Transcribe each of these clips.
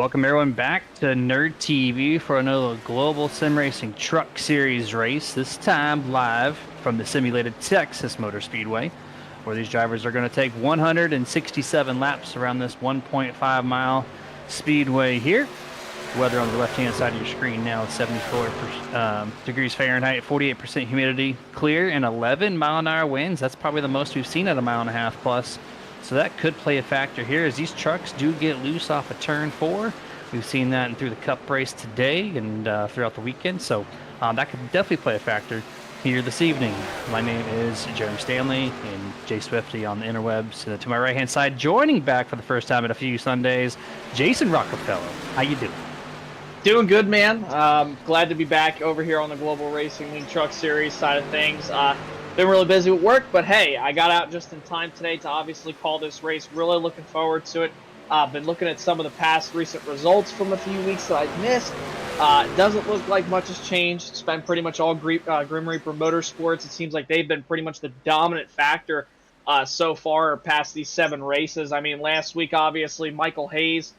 Welcome everyone back to Nerd TV for another Global Sim Racing Truck Series race, this time live from the simulated Texas Motor Speedway, where these drivers are going to take 167 laps around this 1.5 mile speedway here. Weather on the left-hand side of your screen now is 74 degrees Fahrenheit, 48% humidity, clear, and 11-mile-an-hour winds. That's probably the most we've seen at a mile and a half plus. So that could play a factor here as these trucks do get loose off of turn 4. We've seen that through the Cup race today and throughout the weekend. So that could definitely play a factor here this evening. My name is Jeremy Stanley and Jay Swifty on the interwebs. To my right-hand side, joining back for the first time in a few Sundays, Jason Rockefeller. How you doing? Doing good, man. Glad to be back over here on the Global Racing League Truck Series side of things. Been really busy with work, but hey, I got out just in time today to obviously call this race. Really looking forward to it. Been looking at some of the past recent results from a few weeks that I've missed. Doesn't look like much has changed. It's been pretty much all Grim Reaper Motorsports. It seems like they've been pretty much the dominant factor so far past these 7 races. I mean, last week, obviously, Michael Hayes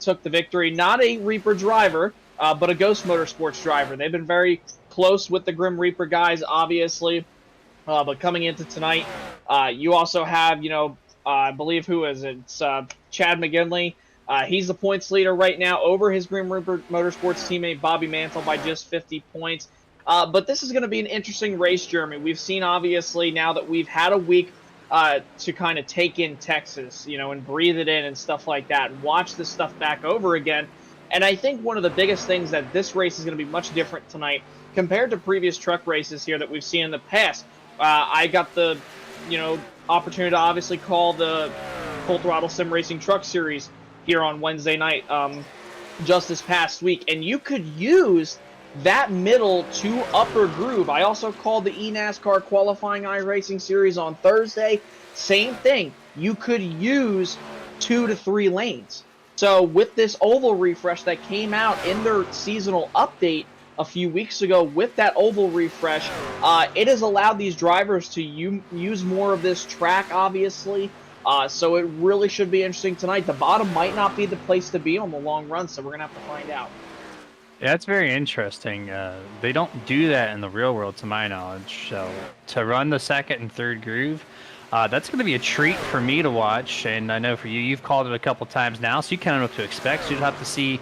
took the victory. Not a Reaper driver, but a Ghost Motorsports driver. They've been very close with the Grim Reaper guys, obviously. But coming into tonight, you also have, I believe, who is it? It's Chad McGinley. He's the points leader right now over his Grim Reaper Motorsports teammate Bobby Mantle by just 50 points. But this is going to be an interesting race, Jeremy. We've seen, obviously, now that we've had a week to kind of take in Texas, and breathe it in and stuff like that, and watch this stuff back over again. And I think one of the biggest things that this race is going to be much different tonight compared to previous truck races here that we've seen in the past. I got the, opportunity to obviously call the Full Throttle Sim Racing Truck Series here on Wednesday night, just this past week, and you could use that middle to upper groove. I also called the eNASCAR Qualifying iRacing Series on Thursday. Same thing. You could use 2 to 3 lanes. So with this oval refresh that came out in their seasonal update a few weeks ago with that oval refresh, it has allowed these drivers to use more of this track, obviously. So it really should be interesting tonight. The bottom might not be the place to be on the long run, so we're going to have to find out. Yeah, that's very interesting. They don't do that in the real world, to my knowledge. So to run the second and third groove, that's going to be a treat for me to watch. And I know for you, you've called it a couple times now, so you kind of know what to expect. So you'll have to see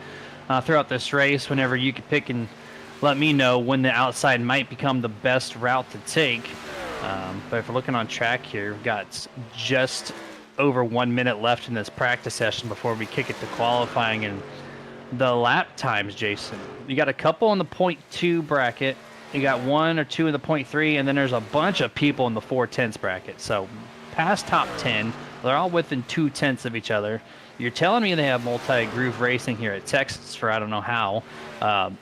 throughout this race whenever you can pick and let me know when the outside might become the best route to take. But if we're looking on track here, we've got just over 1 minute left in this practice session before we kick it to qualifying. And the lap times, Jason, you got a couple in the 0.2 bracket, you got 1 or 2 in the 0.3, and then there's a bunch of people in the 4/10 bracket. So past top 10, they're all within 2/10 of each other. You're telling me they have multi-groove racing here at Texas for I don't know how.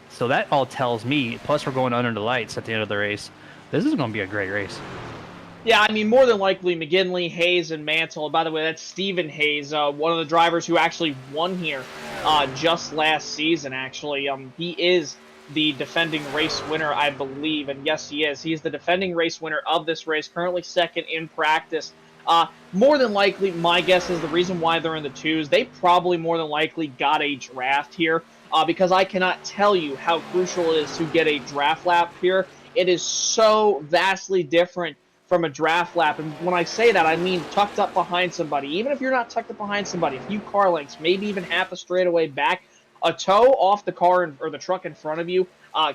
So that all tells me, plus we're going under the lights at the end of the race, this is going to be a great race. Yeah, I mean, more than likely, McGinley, Hayes, and Mantle. By the way, that's Stephen Hayes, one of the drivers who actually won here just last season, actually. He is the defending race winner, I believe, and yes, he is. He's the defending race winner of this race, currently second in practice. More than likely, my guess is the reason why they're in the 2s, they probably more than likely got a draft here, because I cannot tell you how crucial it is to get a draft lap here. It is so vastly different from a draft lap, and when I say that, I mean tucked up behind somebody. Even if you're not tucked up behind somebody, a few car lengths, maybe even half a straightaway back, a toe off the car or the truck in front of you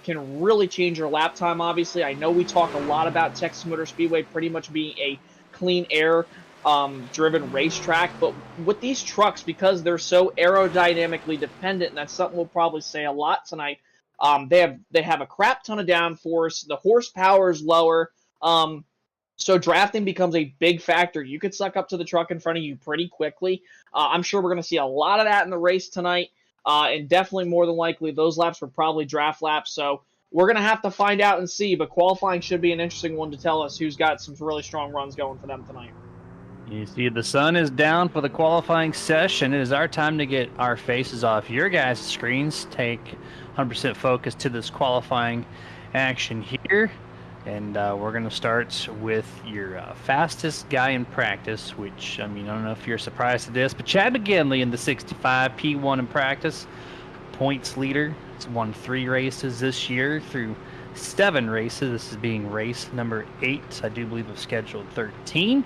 can really change your lap time, obviously. I know we talk a lot about Texas Motor Speedway pretty much being a clean air driven racetrack, but with these trucks, because they're so aerodynamically dependent, and that's something we'll probably say a lot tonight, they have a crap ton of downforce, the horsepower is lower, so drafting becomes a big factor. You could suck up to the truck in front of you pretty quickly. I'm sure we're going to see a lot of that in the race tonight, and definitely more than likely those laps were probably draft laps, so we're going to have to find out and see, but qualifying should be an interesting one to tell us who's got some really strong runs going for them tonight. You see the sun is down for the qualifying session. It is our time to get our faces off your guys' screens. Take 100% focus to this qualifying action here. And we're going to start with your fastest guy in practice, which, I mean, I don't know if you're surprised at this, but Chad McGinley in the 65 P1 in practice, points leader. He's won 3 races this year through 7 races. This is being race number 8, I do believe, of scheduled 13.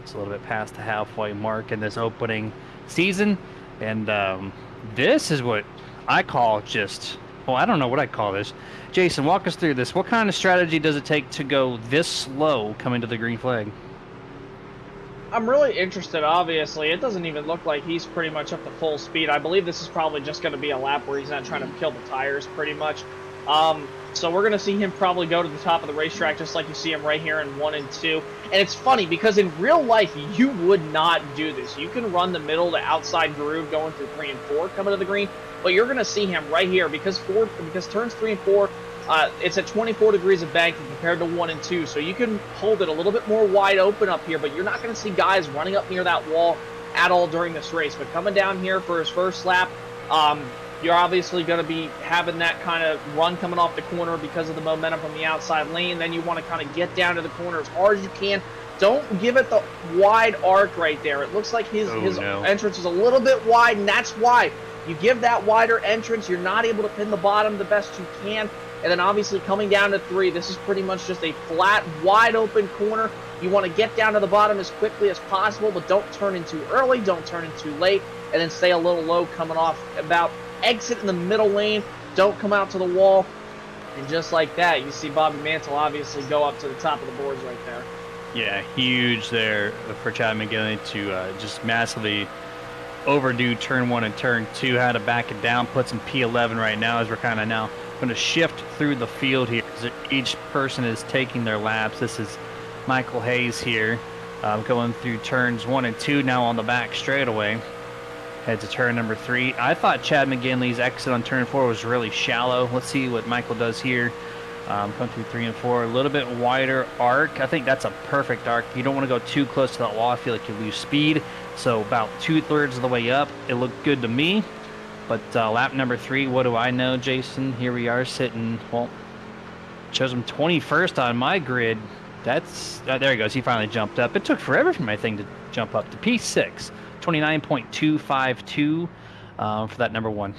It's a little bit past the halfway mark in this opening season. And this is what I call just, well, I don't know what I call this. Jason, walk us through this. What kind of strategy does it take to go this slow coming to the green flag? I'm really interested, obviously. It doesn't even look like he's pretty much up to full speed. I believe this is probably just going to be a lap where he's not trying to kill the tires pretty much. So we're going to see him probably go to the top of the racetrack just like you see him right here in 1 and 2. And it's funny because in real life, you would not do this. You can run the middle to outside groove going through 3 and 4 coming to the green, but you're going to see him right here because turns 3 and 4, it's at 24 degrees of banking compared to 1 and 2, so you can hold it a little bit more wide open up here, but you're not going to see guys running up near that wall at all during this race. But coming down here for his first lap, you're obviously going to be having that kind of run coming off the corner because of the momentum from the outside lane. Then you want to kind of get down to the corner as hard as you can. Don't give it the wide arc right there. It looks like his entrance is a little bit wide, and that's why you give that wider entrance. You're not able to pin the bottom the best you can. And then obviously coming down to 3, this is pretty much just a flat, wide open corner. You want to get down to the bottom as quickly as possible, but don't turn in too early, don't turn in too late, and then stay a little low coming off about exit in the middle lane. Don't come out to the wall. And just like that, you see Bobby Mantle obviously go up to the top of the boards right there. Yeah, huge there for Chad McGinley to just massively overdo turn 1 and turn 2. Had to back it down, put some P11 right now as we're kind of now going to shift through the field here. Each person is taking their laps. This is Michael Hayes here going through turns 1 and 2 now on the back straightaway. Head to turn number 3. I thought Chad McGinley's exit on turn 4 was really shallow. Let's see what Michael does here. Come through 3 and 4. A little bit wider arc. I think that's a perfect arc. You don't want to go too close to that wall. I feel like you lose speed. So about 2/3 of the way up. It looked good to me. But lap number 3, what do I know, Jason? Here we are sitting, well, shows him 21st on my grid. That's, there he goes. He finally jumped up. It took forever for my thing to jump up to P6. 29.252 for that number 1.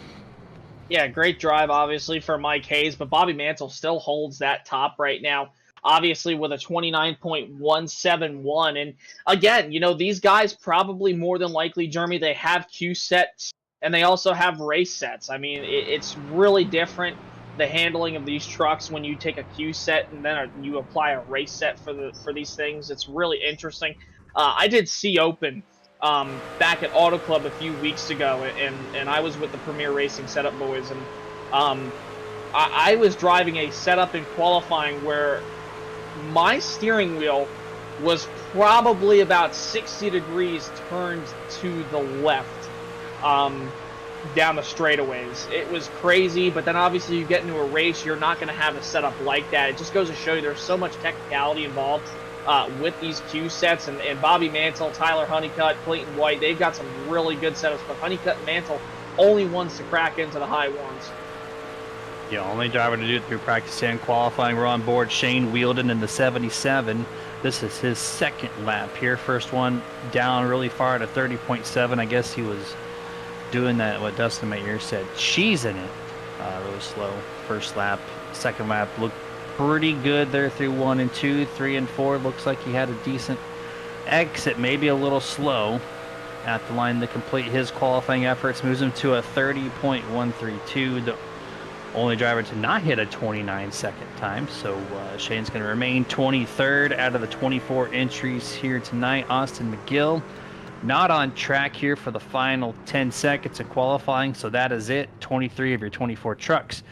Yeah, great drive, obviously, for Mike Hayes, but Bobby Mantle still holds that top right now, obviously, with a 29.171. And again, you know, these guys probably more than likely, Jeremy, they have Q sets and they also have race sets. I mean, it's really different, the handling of these trucks when you take a Q set and then you apply a race set for these things. It's really interesting. I did C Open back at Auto Club a few weeks ago, and I was with the Premier Racing Setup Boys, and I was driving a setup in qualifying where my steering wheel was probably about 60 degrees turned to the left down the straightaways. It was crazy, but then obviously you get into a race, you're not going to have a setup like that. It just goes to show you there's so much technicality involved with these Q sets, and Bobby Mantle, Tyler Honeycutt, Clayton White, they've got some really good setups, but Honeycutt and Mantle only ones to crack into the high ones. Yeah, only driver to do it through practice and qualifying. We're on board Shane Wielden in the 77. This is his second lap here. First one down really far to 30.7. I guess he was doing that, what Dustin Mayer said, cheesing it really slow. First lap. Second lap looked pretty good there through 1 and 2. 3 and 4 looks like he had a decent exit, maybe a little slow at the line to complete his qualifying efforts. Moves him to a 30.132. The only driver to not hit a 29-second time, so Shane's going to remain 23rd out of the 24 entries here tonight. Austin McGill not on track here for the final 10 seconds of qualifying, so that is it. 23 of your 24 trucks.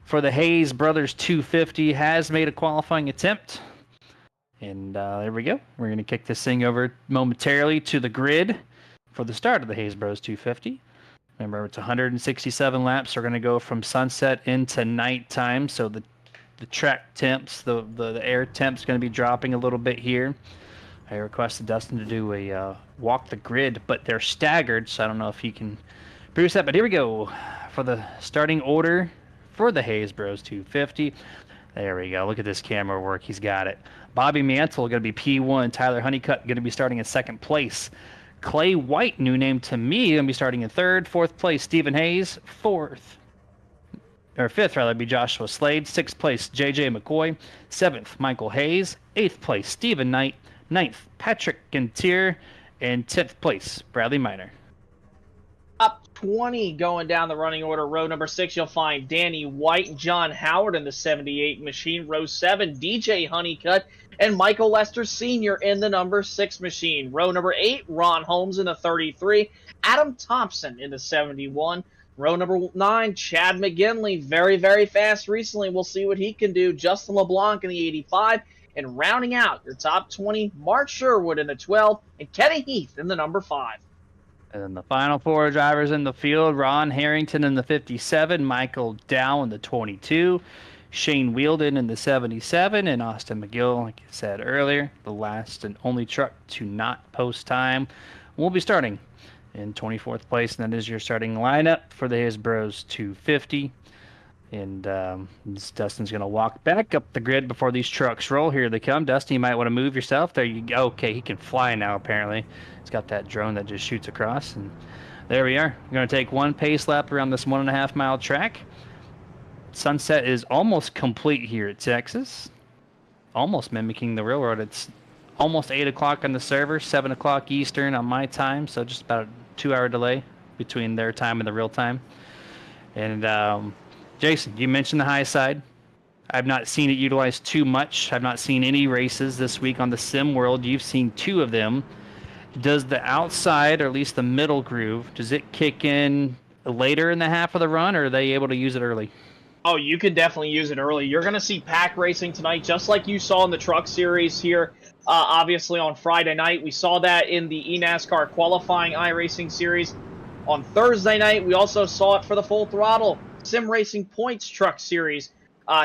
For the Hayes Brothers 250 has made a qualifying attempt. And there we go. We're going to kick this thing over momentarily to the grid for the start of the Hayes Bros 250. Remember, it's 167 laps. We're going to go from sunset into nighttime, so the track temps, the air temps going to be dropping a little bit here. I requested Dustin to do a walk the grid, but they're staggered, so I don't know if he can produce that. But here we go for the starting order for the Hayes Bros 250. There we go. Look at this camera work. He's got it. Bobby Mantle going to be P1. Tyler Honeycutt going to be starting in second place. Clay White, new name to me, going to be starting in third. Fourth place, Stephen Hayes. Fifth rather, be Joshua Slade. Sixth place, J.J. McCoy. Seventh, Michael Hayes. Eighth place, Stephen Knight. Ninth, Patrick Gintier. And 10th place, Bradley Miner. Top 20 going down the running order. Row number 6, you'll find Danny White and John Howard in the 78 machine. Row 7, DJ Honeycutt and Michael Lester Sr. in the number 6 machine. Row number 8, Ron Holmes in the 33. Adam Thompson in the 71. Row number 9, Chad McGinley, very, very fast recently. We'll see what he can do. Justin LeBlanc in the 85. And rounding out your top 20, Mark Sherwood in the 12. And Kenny Heath in the number 5. And then the final 4 drivers in the field, Ron Harrington in the 57, Michael Dow in the 22, Shane Wielden in the 77, and Austin McGill, like I said earlier, the last and only truck to not post time. We'll be starting in 24th place, and that is your starting lineup for the His Bros 250. And Dustin's going to walk back up the grid before these trucks roll. Here they come. Dustin, you might want to move yourself. There you go. Okay, he can fly now, apparently. He's got that drone that just shoots across. And there we are. We're going to take one pace lap around this 1.5 mile track. Sunset is almost complete here at Texas. Almost mimicking the railroad. It's almost 8 o'clock on the server, 7 o'clock Eastern on my time. So just about a 2-hour delay between their time and the real time. And Jason, you mentioned the high side. I've not seen it utilized too much. I've not seen any races this week on the sim world. You've seen 2 of them. Does the outside, or at least the middle groove, does it kick in later in the half of the run, or are they able to use it early? Oh, you can definitely use it early. You're going to see pack racing tonight, just like you saw in the truck series here, obviously on Friday night. We saw that in the eNASCAR qualifying iRacing series. On Thursday night, we also saw it for the Full Throttle Sim Racing Points Truck Series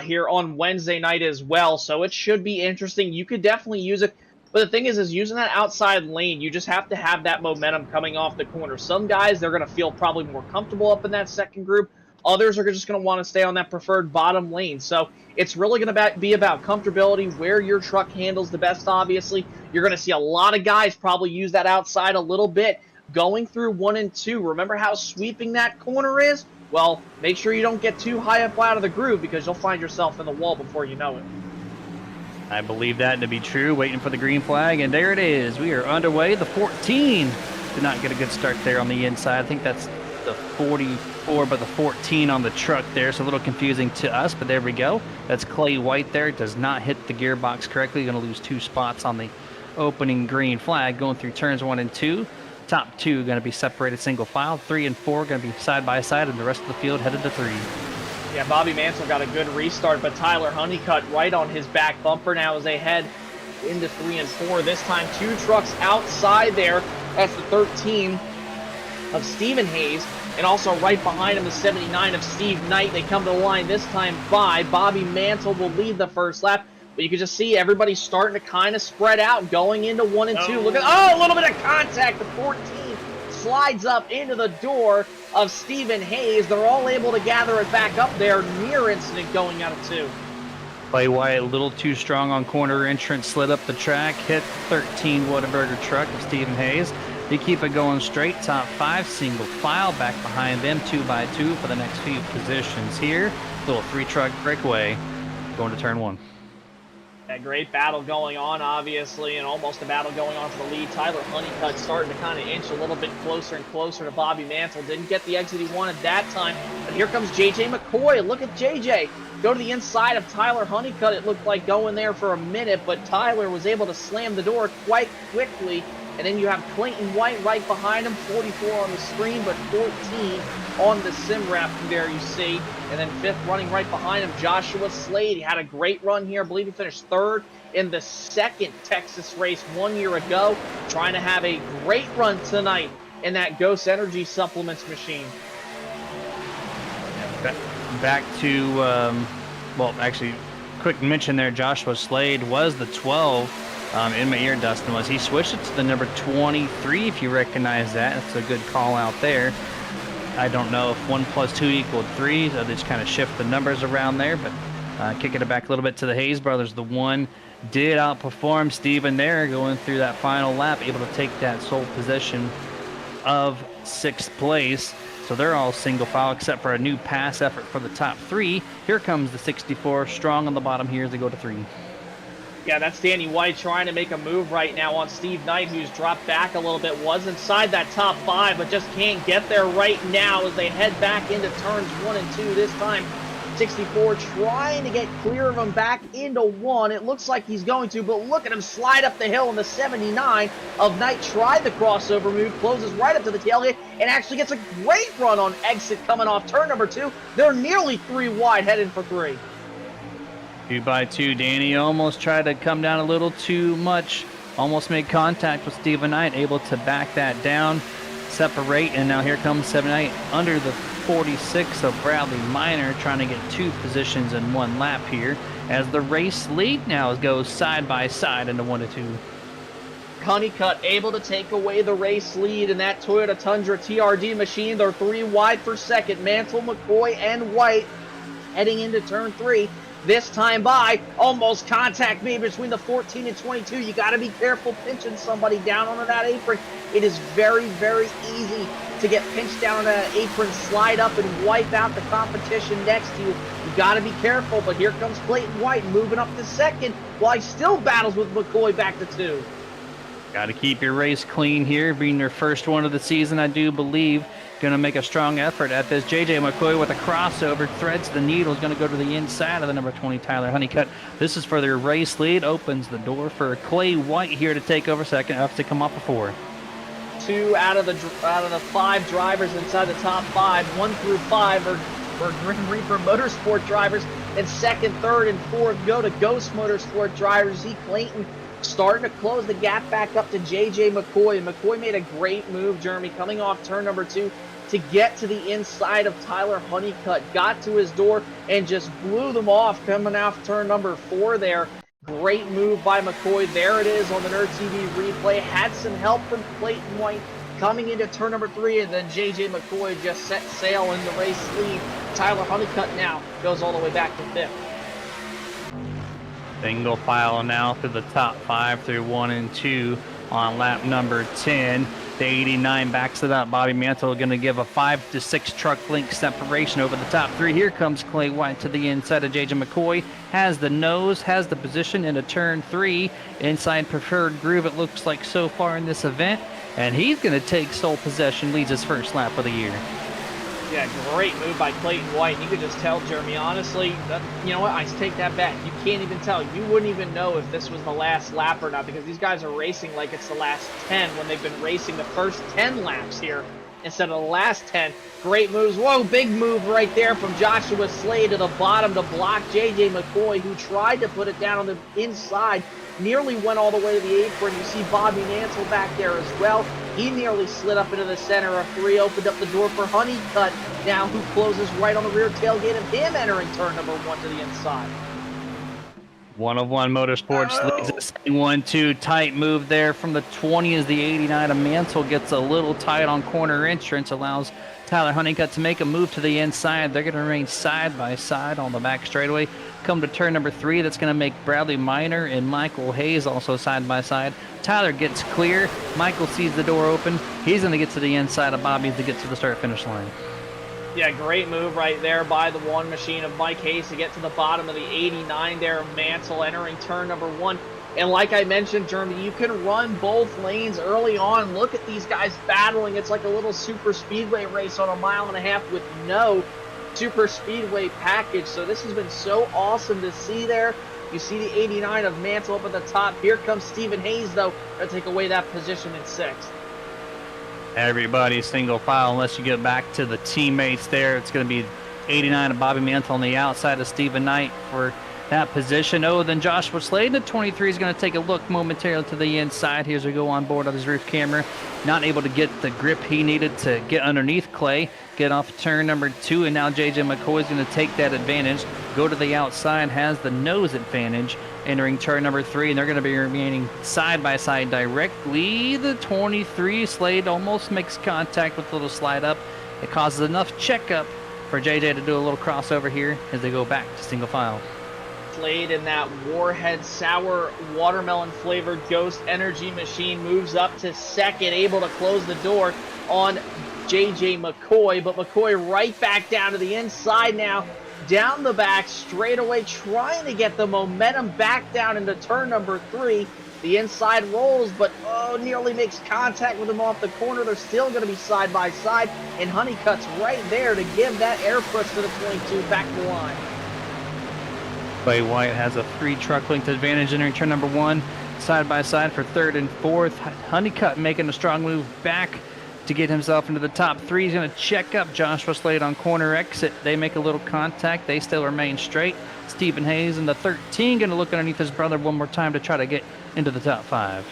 here on Wednesday night as well. So it should be interesting. You could definitely use it. But the thing is using that outside lane, you just have to have that momentum coming off the corner. Some guys, they're going to feel probably more comfortable up in that second group. Others are just going to want to stay on that preferred bottom lane. So it's really going to be about comfortability, where your truck handles the best, obviously. You're going to see a lot of guys probably use that outside a little bit going through 1 and 2. Remember how sweeping that corner is? Well, make sure you don't get too high up out of the groove, because you'll find yourself in the wall before you know it. I believe that to be true. Waiting for the green flag, and there it is. We are underway. The 14 did not get a good start there on the inside. I think that's the 44, but the 14 on the truck there. So a little confusing to us, but there we go. That's Clay White there. It does not hit the gearbox correctly. Going to lose 2 spots on the opening green flag going through turns 1 and 2. Top 2 going to be separated single file. 3 and 4 going to be side by side, and the rest of the field headed to 3. Yeah, Bobby Mansell got a good restart, but Tyler Honeycutt right on his back bumper now as they head into 3 and 4. This time 2 trucks outside there. That's the 13 of Stephen Hayes, and also right behind him the 79 of Steve Knight. They come to the line this time by Bobby Mansell will lead the first lap. But you can just see everybody starting to kind of spread out going into 1 and 2. Look at, a little bit of contact. The 14 slides up into the door of Stephen Hayes. They're all able to gather it back up there. Near incident going out of 2. Clay White a little too strong on corner entrance, slid up the track, hit 13 Whataburger truck of Stephen Hayes. They keep it going straight. Top 5 single file back behind them 2 by 2 for the next few positions here. Little 3 truck breakaway going to turn 1. A great battle going on, obviously, and almost a battle going on for the lead. Tyler Honeycutt starting to kind of inch a little bit closer and closer to Bobby Mansell. Didn't get the exit he wanted that time, but here comes J.J. McCoy. Look at J.J. go to the inside of Tyler Honeycutt. It looked like going there for a minute, but Tyler was able to slam the door quite quickly. And then you have Clayton White right behind him, 44 on the screen, but 14 on the sim wrap there you see. And then 5th running right behind him, Joshua Slade. He had a great run here. I believe he finished 3rd in the 2nd Texas race 1 year ago. Trying to have a great run tonight in that Ghost Energy Supplements machine. Back to, well, actually, quick mention there, Joshua Slade was the 12. In my ear, Dustin, was he switched it to the number 23, if you recognize that. That's a good call out there. I don't know if 1 + 2 = 3, so they just kind of shift the numbers around there, but Kicking it back a little bit to the Hayes brothers. The one did outperform Steven there going through that final lap, able to take that sole position of 6th place. So they're all single file except for a new pass effort for the top 3. Here comes the 64 strong on the bottom here as they go to 3. Yeah, that's Danny White trying to make a move right now on Steve Knight, who's dropped back a little bit, was inside that top 5, but just can't get there right now as they head back into turns 1 and 2 this time. 64 trying to get clear of him back into 1. It looks like he's going to, but look at him slide up the hill in the 79 of Knight. Tried the crossover move, closes right up to the tailgate, and actually gets a great run on exit coming off turn number 2. They're nearly 3 wide, heading for 3. 2 by 2. Danny almost tried to come down a little too much. Almost made contact with Steven Knight, able to back that down, separate, and now here comes 78 under the 46 of Bradley Minor, trying to get 2 positions in 1 lap here as the race lead now goes side by side into 1 to 2. Honeycutt able to take away the race lead in that Toyota Tundra TRD machine. They're 3 wide for second. Mantle, McCoy, and White heading into turn 3. This time by, almost contact made between the 14 and 22. You got to be careful pinching somebody down onto that apron. It is very, very easy to get pinched down on that apron, slide up, and wipe out the competition next to you. You got to be careful, but here comes Clayton White moving up to second while he still battles with McCoy back to 2. Got to keep your race clean here, being their first one of the season, I do believe. Going to make a strong effort at this. JJ McCoy with a crossover, threads the needle, is going to go to the inside of the number 20, Tyler Honeycutt. This is for their race lead, opens the door for Clay White here to take over second after to come off of 4. 2 out of the 5 drivers inside the top 5, 1 through 5 are Grim Reaper Motorsport drivers, and second, third, and fourth go to Ghost Motorsport drivers. Clayton starting to close the gap back up to JJ McCoy. McCoy made a great move, Jeremy, coming off turn number 2 to get to the inside of Tyler Honeycutt. Got to his door and just blew them off coming off turn number 4 there. Great move by McCoy. There it is on the Nerd TV replay. Had some help from Clayton White coming into turn number 3, and then JJ McCoy just set sail in the race lead. Tyler Honeycutt now goes all the way back to 5th. Single file now through the top 5 through 1 and 2 on lap number 10. The 89 backs it up. Bobby Mantle going to give a 5 to 6 truck length separation over the top 3. Here comes Clay White to the inside of JJ McCoy. Has the nose, has the position into turn 3. Inside preferred groove, it looks like so far in this event. And he's going to take sole possession, leads his first lap of the year. Yeah, great move by Clayton White. And you could just tell, Jeremy, honestly, you know what? I take that back. You can't even tell. You wouldn't even know if this was the last lap or not, because these guys are racing like it's the last 10 when they've been racing the first 10 laps here instead of the last 10. Great moves. Whoa, big move right there from Joshua Slade to the bottom to block JJ McCoy, who tried to put it down on the inside. Nearly went all the way to the apron. You see Bobby Mantle back there as well. He nearly slid up into the center of 3, opened up the door for Honeycutt now, who closes right on the rear tailgate of him entering turn number 1 to the inside. 1 of 1 Motorsports leads this 1-2. Tight move there from the 20 as the 89 of Mantle gets a little tight on corner entrance, allows Tyler Honeycutt to make a move to the inside. They're going to remain side by side on the back straightaway. Come to turn number 3. That's going to make Bradley Minor and Michael Hayes also side by side. Tyler gets clear. Michael sees the door open. He's going to get to the inside of Bobby to get to the start-finish line. Yeah, great move right there by the one machine of Mike Hayes to get to the bottom of the 89 there. Mantle entering turn number 1. And like I mentioned, Jeremy, you can run both lanes early on. Look at these guys battling. It's like a little super speedway race on a 1.5 miles with no super speedway package. So this has been so awesome to see there. You see the 89 of Mantle up at the top. Here comes Stephen Hayes, though, to take away that position in 6th. Everybody single file unless you get back to the teammates there. It's going to be 89 of Bobby Mantle on the outside of Stephen Knight for that position. Oh, then Joshua Slade, the 23, is going to take a look momentarily to the inside. Here's we go on board on his roof camera. Not able to get the grip he needed to get underneath Clay. Get off turn number 2, and now JJ McCoy is going to take that advantage. Go to the outside, has the nose advantage. Entering turn number 3, and they're going to be remaining side by side directly. The 23, Slade almost makes contact with a little slide up. It causes enough checkup for JJ to do a little crossover here as they go back to single file. Slade in that Warhead Sour Watermelon flavored Ghost Energy machine moves up to second, able to close the door on JJ McCoy, but McCoy right back down to the inside now, down the back, straightaway, trying to get the momentum back down into turn number 3. The inside rolls, but nearly makes contact with him off the corner. They're still going to be side by side, and Honeycutt's right there to give that air push to the 22 back to the line. Clay White has a 3 truck length advantage entering turn number 1, side by side for 3rd and 4th. Honeycutt making a strong move back to get himself into the top 3. He's going to check up Joshua Slade on corner exit. They make a little contact. They still remain straight. Stephen Hayes in the 13 going to look underneath his brother one more time to try to get into the top 5.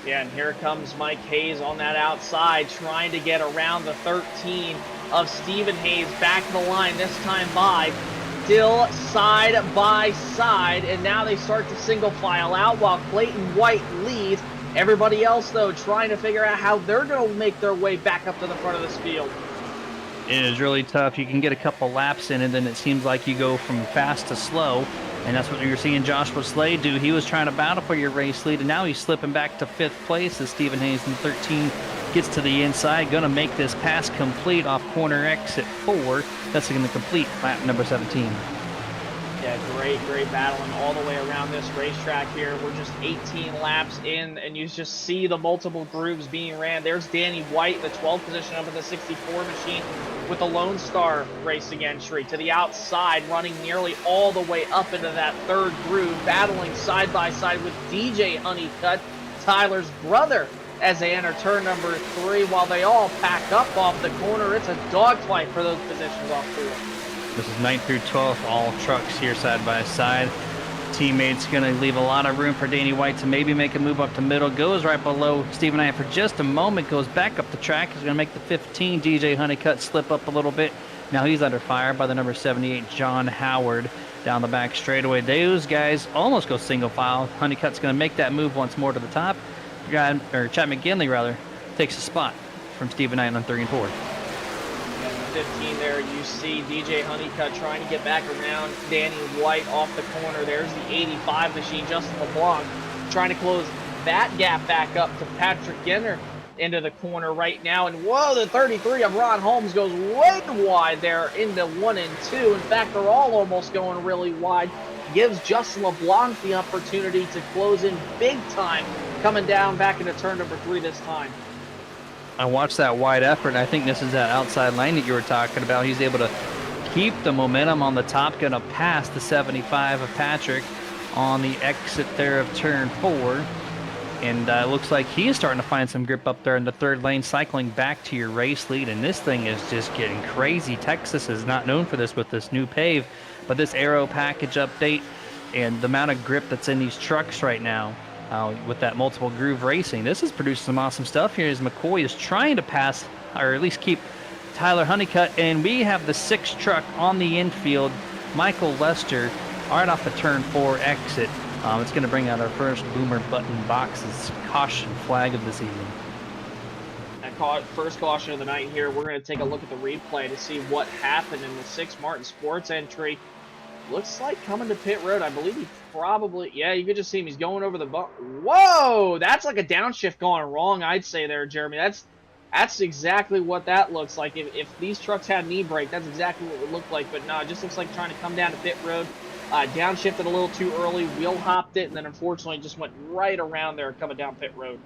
Yeah, and here comes Mike Hayes on that outside, trying to get around the 13 of Stephen Hayes back to the line, this time by still side by side, and now they start to single file out while Clayton White leads. Everybody else, though, trying to figure out how they're going to make their way back up to the front of this field. It is really tough. You can get a couple laps in, and then it seems like you go from fast to slow, and that's what you're seeing Joshua Slade do. He was trying to battle for your race lead, and now he's slipping back to 5th place as Stephen Hayes in 13 gets to the inside. Going to make this pass complete off corner exit 4. That's going to complete lap number 17. Yeah, great battling all the way around this racetrack here. We're just 18 laps in, and you just see the multiple grooves being ran. There's Danny White, the 12th position up in the 64 machine with the Lone Star racing entry to the outside, running nearly all the way up into that 3rd groove, battling side by side with DJ Honeycutt, Tyler's brother, as they enter turn number 3 while they all pack up off the corner. It's a dogfight for those positions off 4. This is 9th through 12th, all trucks here side by side. Teammates going to leave a lot of room for Danny White to maybe make a move up to middle. Goes right below Stephen Knight for just a moment. Goes back up the track. He's going to make the 15. DJ Honeycutt slip up a little bit. Now he's under fire by the number 78, John Howard, down the back straightaway. Those guys almost go single file. Honeycutt's going to make that move once more to the top. Chad McGinley, rather, takes a spot from Stephen Knight on 3 and 4. 15 there, you see DJ Honeycutt trying to get back around Danny White off the corner. There's the 85 machine, Justin LeBlanc, trying to close that gap back up to Patrick Ginner into the corner right now. And whoa, the 33 of Ron Holmes goes way wide there into 1 and 2. In fact, they're all almost going really wide. Gives Justin LeBlanc the opportunity to close in big time, coming down back into turn number 3 this time. I watched that wide effort, and I think this is that outside lane that you were talking about. He's able to keep the momentum on the top, going to pass the 75 of Patrick on the exit there of turn 4. And it looks like he is starting to find some grip up there in the 3rd lane, cycling back to your race lead. And this thing is just getting crazy. Texas is not known for this with this new pave, but this aero package update and the amount of grip that's in these trucks right now, with that multiple groove racing, this has produced some awesome stuff here as McCoy is trying to pass, or at least keep Tyler Honeycutt. And we have the 6th truck on the infield, Michael Lester, right off the turn 4 exit. It's going to bring out our first boomer button boxes caution flag of this evening. First caution of the night here. We're going to take a look at the replay to see what happened in the 6 Martin Sports entry. Looks like coming to pit road. I believe he probably, yeah, you could just see him. He's going over the bump. Whoa, that's like a downshift going wrong, I'd say there, Jeremy. That's exactly what that looks like. If these trucks had knee brake, that's exactly what it would look like. But no, it just looks like trying to come down to pit road. Downshifted a little too early, wheel hopped it, and then unfortunately just went right around there coming down pit road.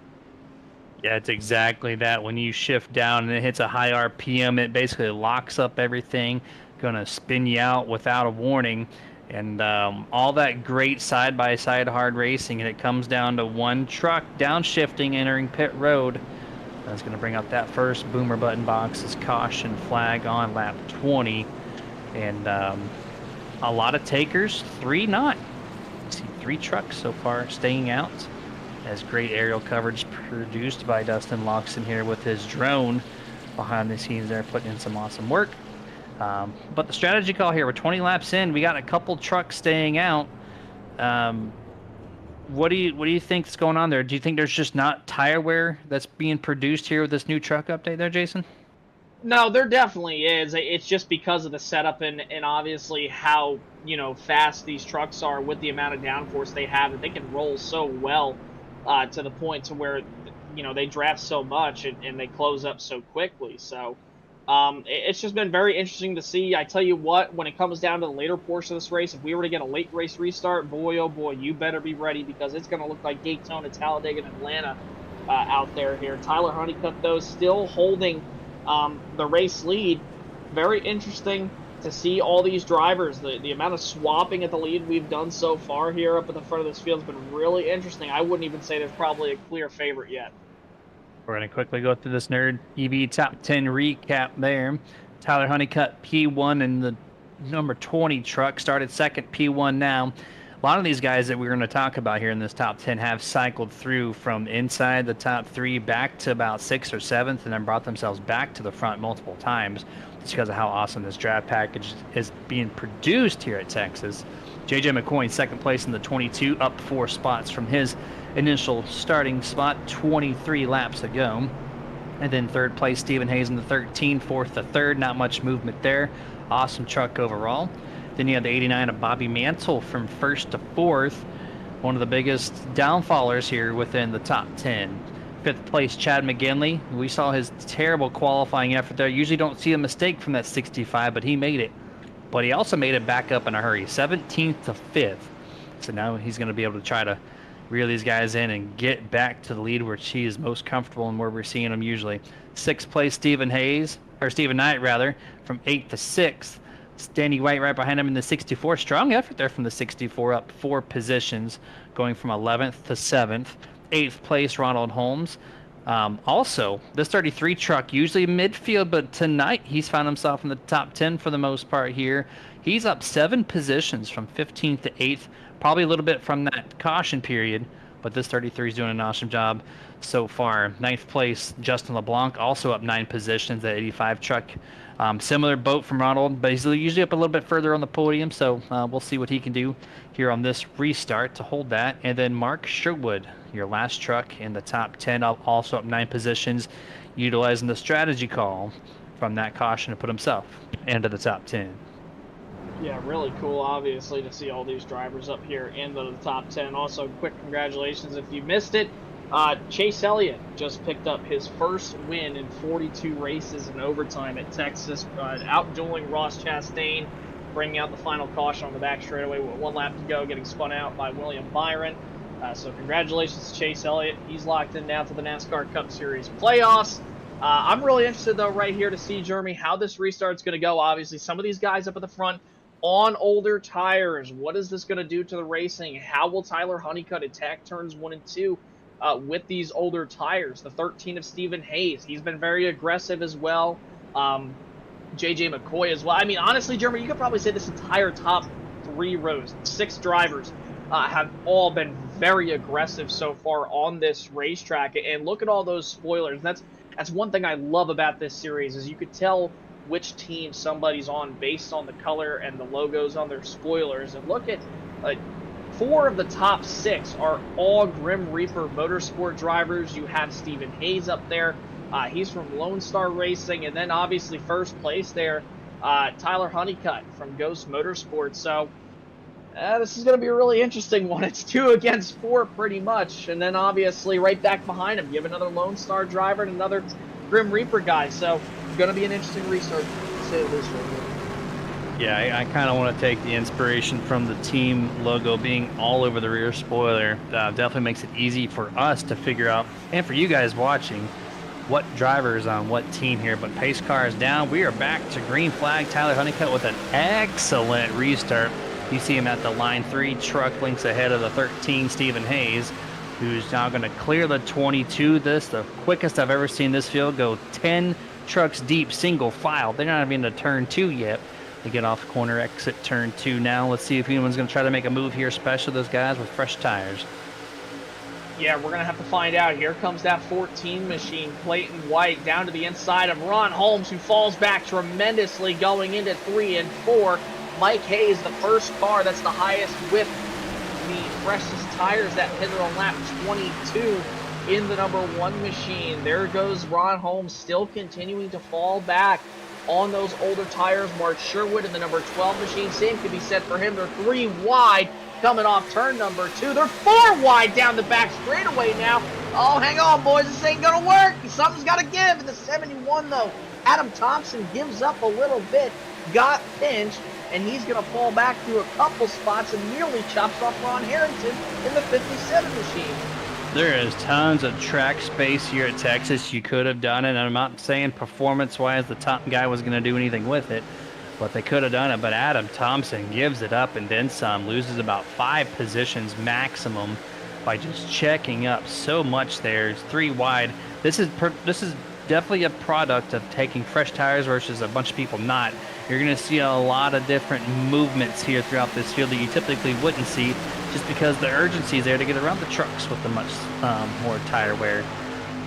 Yeah, it's exactly that. When you shift down and it hits a high RPM, it basically locks up everything, going to spin you out without a warning. And all that great side-by-side hard racing, and it comes down to one truck downshifting entering pit road. That's going to bring out that first boomer button box's caution flag on lap 20. And a lot of takers, 3 not. See 3 trucks so far staying out. As great aerial coverage produced by Dustin Loxton here with his drone behind the scenes there, putting in some awesome work. But the strategy call here, we're 20 laps in, we got a couple trucks staying out. What do you think is going on there? Do you think there's just not tire wear that's being produced here with this new truck update there, Jason? No, there definitely is. It's just because of the setup and obviously how fast these trucks are with the amount of downforce they have, that they can roll so well to the point to where they draft so much and they close up so quickly. So it's just been very interesting to see. I tell you what, when it comes down to the later portion of this race, if we were to get a late race restart, boy, oh boy, you better be ready, because it's going to look like Daytona, Talladega, and Atlanta out there here. Tyler Honeycutt, though, still holding the race lead. Very interesting to see all these drivers. The amount of swapping at the lead we've done so far here up at the front of this field has been really interesting. I wouldn't even say there's probably a clear favorite yet. We're going to quickly go through this Nerd EV Top 10 recap there. Tyler Honeycutt, P1 in the number 20 truck, started second, P1 now. A lot of these guys that we're going to talk about here in this top 10 have cycled through from inside the top 3 back to about 6th or 7th, and then brought themselves back to the front multiple times, just because of how awesome this draft package is being produced here at Texas. JJ McCoy, second place in the 22, up 4 spots from his initial starting spot 23 laps ago. And then third place, Stephen Hayes in the 13, fourth to third. Not much movement there. Awesome truck overall. Then you have the 89 of Bobby Mantle from first to fourth. One of the biggest downfallers here within the top 10. Fifth place, Chad McGinley. We saw his terrible qualifying effort there. Usually don't see a mistake from that 65, but he made it. But he also made it back up in a hurry. 17th to 5th. So now he's going to be able to try to reel these guys in and get back to the lead where he is most comfortable and where we're seeing him usually. Sixth place, Stephen Knight rather, from 8th to 6th. Danny White right behind him in the 64. Strong effort there from the 64, up 4 positions, going from 11th to 7th. 8th place, Ronald Holmes. Also, this 33 truck, usually midfield, but tonight he's found himself in the top 10 for the most part here. He's up 7 positions from 15th to 8th, probably a little bit from that caution period, but this 33 is doing an awesome job so far. 9th place, Justin LeBlanc, also up 9 positions, that 85 truck. Similar boat from Ronald, but he's usually up a little bit further on the podium, so we'll see what he can do here on this restart to hold that. And then Mark Sherwood, your last truck in the top 10, also up 9 positions, utilizing the strategy call from that caution to put himself into the top 10. Yeah, really cool, obviously, to see all these drivers up here into the top 10. Also, quick congratulations if you missed it. Chase Elliott just picked up his first win in 42 races in overtime at Texas, outdueling Ross Chastain, bringing out the final caution on the back straightaway with 1 lap to go, getting spun out by William Byron. So congratulations to Chase Elliott. He's locked in now to the NASCAR Cup Series playoffs. I'm really interested, though, right here to see, Jeremy, how this restart's going to go. Obviously, some of these guys up at the front on older tires. What is this going to do to the racing? How will Tyler Honeycutt attack turns 1 and 2 with these older tires? The 13 of Stephen Hayes, he's been very aggressive as well. JJ McCoy as well. I mean, honestly, Jeremy, you could probably say this entire top 3 rows, 6 drivers, have all been very aggressive so far on this racetrack. And look at all those spoilers. That's one thing I love about this series, is you could tell which team somebody's on based on the color and the logos on their spoilers. And look at 4 of the top 6 are all Grim Reaper Motorsport drivers. You have Stephen Hayes up there. He's from Lone Star Racing. And then obviously first place there, Tyler Honeycutt from Ghost Motorsports. So this is going to be a really interesting one. It's 2 against 4 pretty much. And then obviously right back behind him, you have another Lone Star driver and another Grim Reaper guy. So going to be an interesting restart, to say the least. Yeah, I kind of want to take the inspiration from the team logo being all over the rear spoiler. Definitely makes it easy for us to figure out, and for you guys watching, what driver is on what team here. But pace car is down. We are back to green flag. Tyler Honeycutt with an excellent restart. You see him at the line 3, truck links ahead of the 13, Stephen Hayes, who's now going to clear the 22. This the quickest I've ever seen this field go 10 trucks deep, single file. They're not even into turn 2 yet. They get off corner exit turn 2 now. Let's see if anyone's going to try to make a move here, especially those guys with fresh tires. Yeah, we're going to have to find out. Here comes that 14 machine, Clayton White, down to the inside of Ron Holmes, who falls back tremendously going into 3 and 4. Mike Hayes, the first car that's the highest with the freshest tires that pitted on lap 22 in the number 1 machine. There goes Ron Holmes, still continuing to fall back. on those older tires. Mark Sherwood in the number 12 machine. Same could be said for him. They're 3 wide coming off turn number 2. They're 4 wide down the back straightaway now. Oh, hang on, boys. This ain't going to work. Something's got to give. In the 71, though, Adam Thompson gives up a little bit, got pinched, and he's going to fall back through a couple spots and nearly chops off Ron Harrington in the 57 machine. There is tons of track space here at Texas. You could have done it, and I'm not saying performance-wise the top guy was going to do anything with it, but they could have done it. But Adam Thompson gives it up and then some, loses about 5 positions maximum by just checking up so much there. It's 3 wide. This is definitely a product of taking fresh tires versus a bunch of people not. You're going to see a lot of different movements here throughout this field that you typically wouldn't see, just because the urgency is there to get around the trucks with the much more tire wear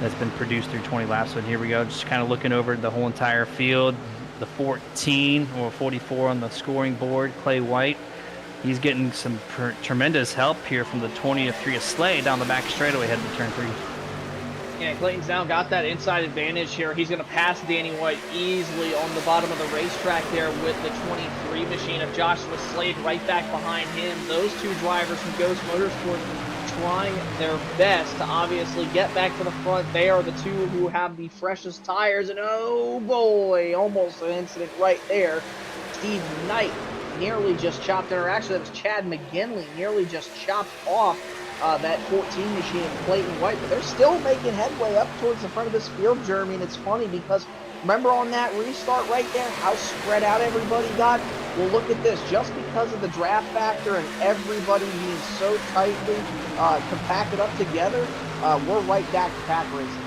that's been produced through 20 laps. So here we go, just kind of looking over the whole entire field. The 14 or 44 on the scoring board, Clay White. He's getting some tremendous help here from the 20 of 3 of Slade down the back straightaway heading to turn 3. Yeah, Clayton's now got that inside advantage here. He's going to pass Danny White easily on the bottom of the racetrack there with the 23 machine of Joshua Slade right back behind him. Those 2 drivers from Ghost Motorsports trying their best to obviously get back to the front. They are the 2 who have the freshest tires, and oh boy, almost an incident right there. Steve Knight nearly just chopped, or actually that was Chad McGinley, nearly just chopped off that 14 machine of Clayton White, but they're still making headway up towards the front of this field, Jeremy, and it's funny because remember on that restart right there, how spread out everybody got? Well, look at this. Just because of the draft factor and everybody being so tightly compacted up together, we're right back to pack racing.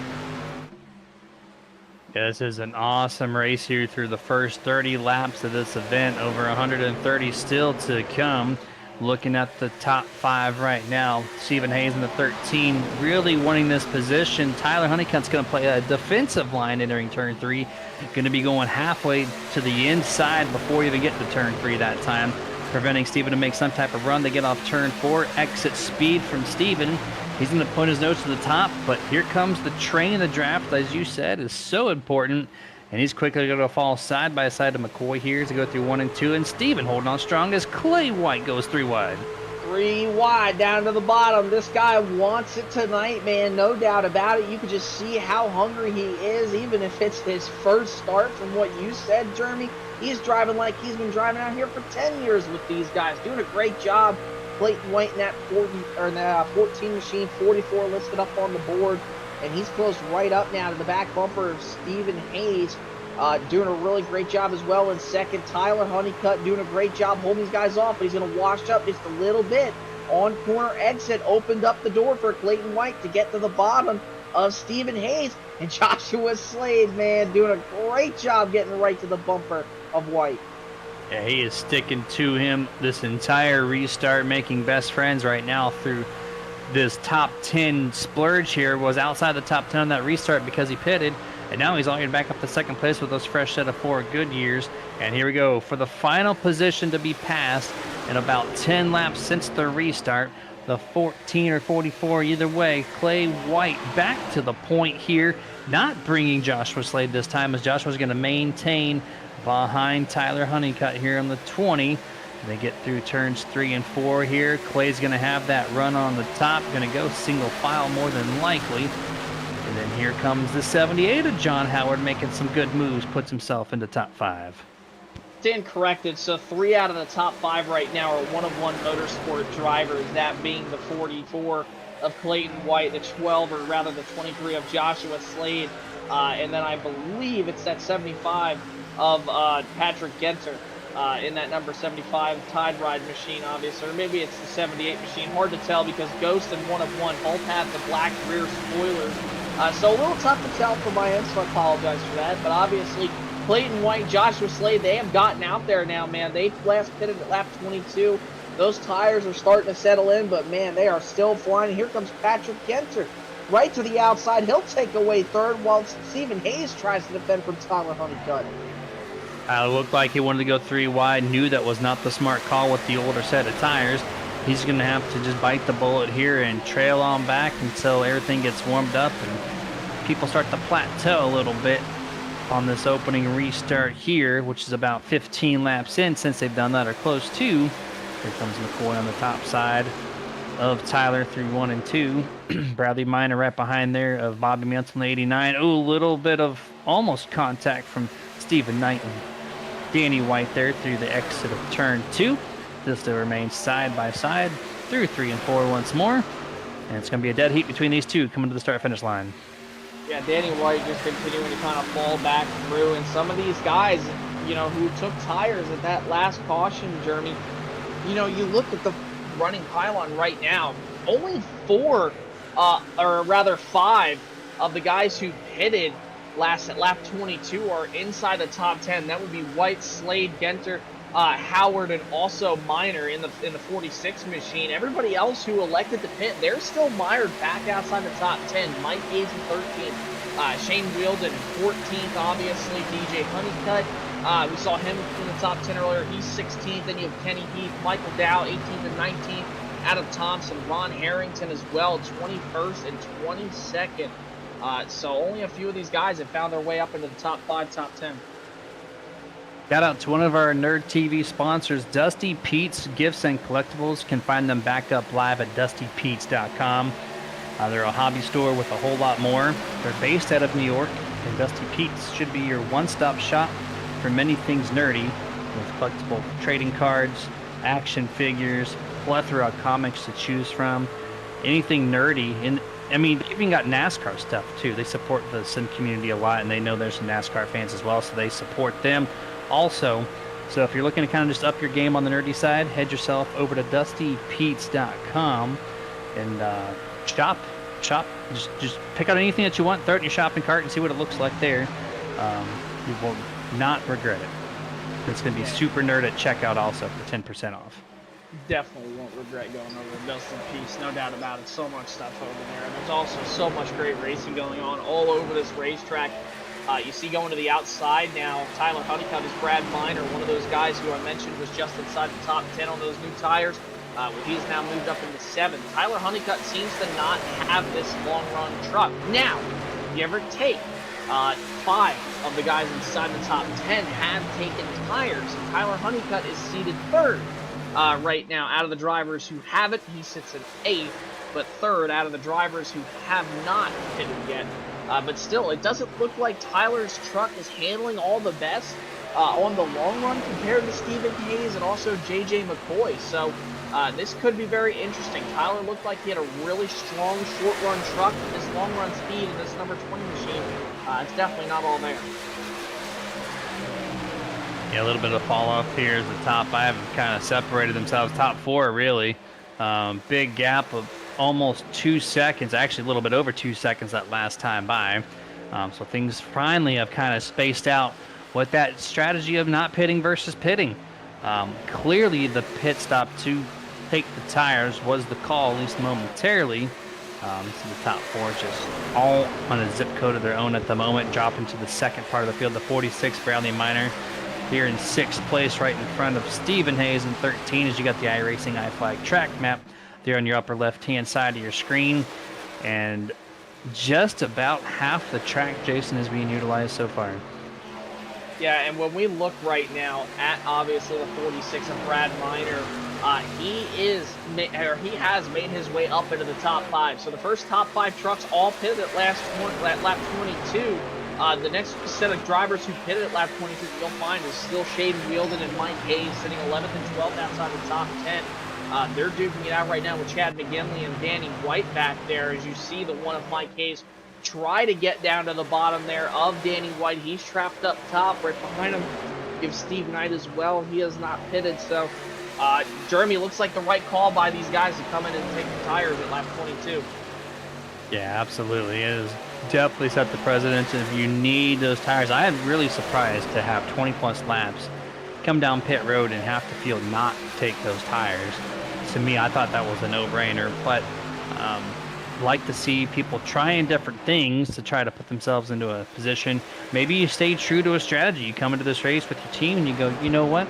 Yeah, this is an awesome race here through the first 30 laps of this event. Over 130 still to come. Looking at the top 5 right now, Stephen Hayes in the 13, really wanting this position. Tyler Honeycutt's going to play a defensive line entering turn 3. Going to be going halfway to the inside before you even get to turn 3 that time, preventing Stephen to make some type of run. They get off turn 4, exit speed from Stephen. He's going to point his nose to the top, but here comes the train of the draft, as you said, is so important. And he's quickly going to fall side by side to McCoy here to go through 1 and 2. And Steven holding on strong as Clay White goes 3 wide. 3 wide down to the bottom. This guy wants it tonight, man. No doubt about it. You can just see how hungry he is, even if it's his first start from what you said, Jeremy. He's driving like he's been driving out here for 10 years with these guys. Doing a great job. Clayton White in that 14 machine, 44 listed up on the board. And he's close right up now to the back bumper of Stephen Hayes, doing a really great job as well in second. Tyler Honeycutt doing a great job holding these guys off, but he's going to wash up just a little bit. On corner exit, opened up the door for Clayton White to get to the bottom of Stephen Hayes. And Joshua Slade, man, doing a great job getting right to the bumper of White. Yeah, he is sticking to him this entire restart, making best friends right now through this top 10 splurge here. Was outside the top 10 on that restart because he pitted, and now he's all back up to second place with those fresh set of 4 good years. And here we go for the final position to be passed in about 10 laps since the restart. The 14 or 44, either way, Clay White back to the point here, not bringing Joshua Slade this time, as Joshua's going to maintain behind Tyler Honeycutt here on the 20. They get through turns 3 and 4 here. Clay's going to have that run on the top. Going to go single file more than likely. And then here comes the 78 of John Howard making some good moves. Puts himself into top 5. Stand corrected. So 3 out of the top 5 right now are one-of-one motorsport drivers. That being the 44 of Clayton White, the 12, or rather the 23 of Joshua Slade. And then I believe it's that 75 of Patrick Genter. In that number 75 Tide Ride machine, obviously, or maybe it's the 78 machine. Hard to tell because Ghost and one-of-one both have the black rear spoilers. So a little tough to tell from my end, so I apologize for that. But obviously, Clayton White, Joshua Slade, they have gotten out there now, man. They last pitted at lap 22. Those tires are starting to settle in, but man, they are still flying. Here comes Patrick Genter right to the outside. He'll take away third while Stephen Hayes tries to defend from Tyler Honeycutt. It looked like he wanted to go 3 wide, knew that was not the smart call with the older set of tires. He's going to have to just bite the bullet here and trail on back until everything gets warmed up and people start to plateau a little bit. on this opening restart here, which is about 15 laps in since they've done that or close to. Here comes McCoy on the top side of Tyler through 1 and 2. Bradley Minor right behind there of Bobby Mantle in the 89. Oh, a little bit of almost contact from Stephen Knight and Danny White there through the exit of turn 2. This still remains side by side through 3 and 4 once more. And it's going to be a dead heat between these two coming to the start-finish line. Yeah, Danny White just continuing to kind of fall back through. And some of these guys, you know, who took tires at that last caution, Jeremy, you know, you look at the running pylon right now, only 4, or rather 5 of the guys who pitted last at lap 22 are inside the top 10. That would be White, Slade, Genter, Howard, and also Minor in the 46 machine. Everybody else who elected to pit, they're still mired back outside the top 10. Mike Hayes in 13th, Shane Wielden in 14th, obviously. DJ Honeycutt, we saw him in the top 10 earlier. He's 16th. Then you have Kenny Heath, Michael Dow, 18th and 19th. Adam Thompson, Ron Harrington as well, 21st and 22nd. So only a few of these guys have found their way up into the top 5, top 10. Shout out to one of our Nerd TV sponsors, Dusty Pete's Gifts and Collectibles. You can find them back up live at dustypete's.com. They're a hobby store with a whole lot more. They're based out of New York, and Dusty Pete's should be your one-stop shop for many things nerdy, with collectible trading cards, action figures, plethora of comics to choose from, anything nerdy. And I mean, they even got NASCAR stuff too. They support the sim community a lot, and they know there's some NASCAR fans as well, so they support them also. So if you're looking to kind of just up your game on the nerdy side, head yourself over to dustypete's.com and shop. Just pick out anything that you want, throw it in your shopping cart, and see what it looks like there. You will not regret it. It's going to be super nerd at checkout also for 10% off. Definitely won't regret going over to Dusty Pete's, no doubt about it. So much stuff over there, and there's also so much great racing going on all over this racetrack. You see going to the outside now, Tyler Honeycutt is Brad Minor, one of those guys who I mentioned was just inside the top 10 on those new tires. He's now moved up into 7th. Tyler Honeycutt seems to not have this long-run truck. Now, give or take, 5 of the guys inside the top 10 have taken tires, and Tyler Honeycutt is seated 3rd. Right now, out of the drivers who have it, he sits in 8th, but 3rd out of the drivers who have not pitted yet. But still, it doesn't look like Tyler's truck is handling all the best on the long run compared to Stephen Hayes and also JJ McCoy. So this could be very interesting. Tyler looked like he had a really strong short run truck, but this long run speed in this number 20 machine, it's definitely not all there. Yeah, a little bit of fall off here as the top 5 have kind of separated themselves. Top 4 really. Big gap of almost 2 seconds, actually a little bit over 2 seconds that last time by. So things finally have kind of spaced out with that strategy of not pitting versus pitting. Clearly the pit stop to take the tires was the call, at least momentarily. So the top 4 just all on a zip code of their own at the moment, dropping to the second part of the field. The 46 Bradley Minor here in 6th place, right in front of Stephen Hayes in 13, as you got the iRacing iFlag track map there on your upper left-hand side of your screen. And just about half the track, Jason, is being utilized so far. Yeah, and when we look right now at obviously the 46 of Brad Minor, he has made his way up into the top 5. So the first top 5 trucks all pitted at lap 22. The next set of drivers who pitted at lap 22 that you'll find is still Shane Wielden and Mike Hayes sitting 11th and 12th outside the top 10. They're duking it out right now with Chad McGinley and Danny White back there, as you see the one of Mike Hayes try to get down to the bottom there of Danny White. He's trapped up top. Right behind him, give Steve Knight as well. He has not pitted, so Jeremy, looks like the right call by these guys to come in and take the tires at lap 22. Yeah, absolutely. It is definitely set the precedent. If you need those tires, I am really surprised to have 20-plus laps come down pit road and have the field not take those tires. To me, I thought that was a no-brainer, but like to see people trying different things to try to put themselves into a position. Maybe you stay true to a strategy. You come into this race with your team and you go, you know what?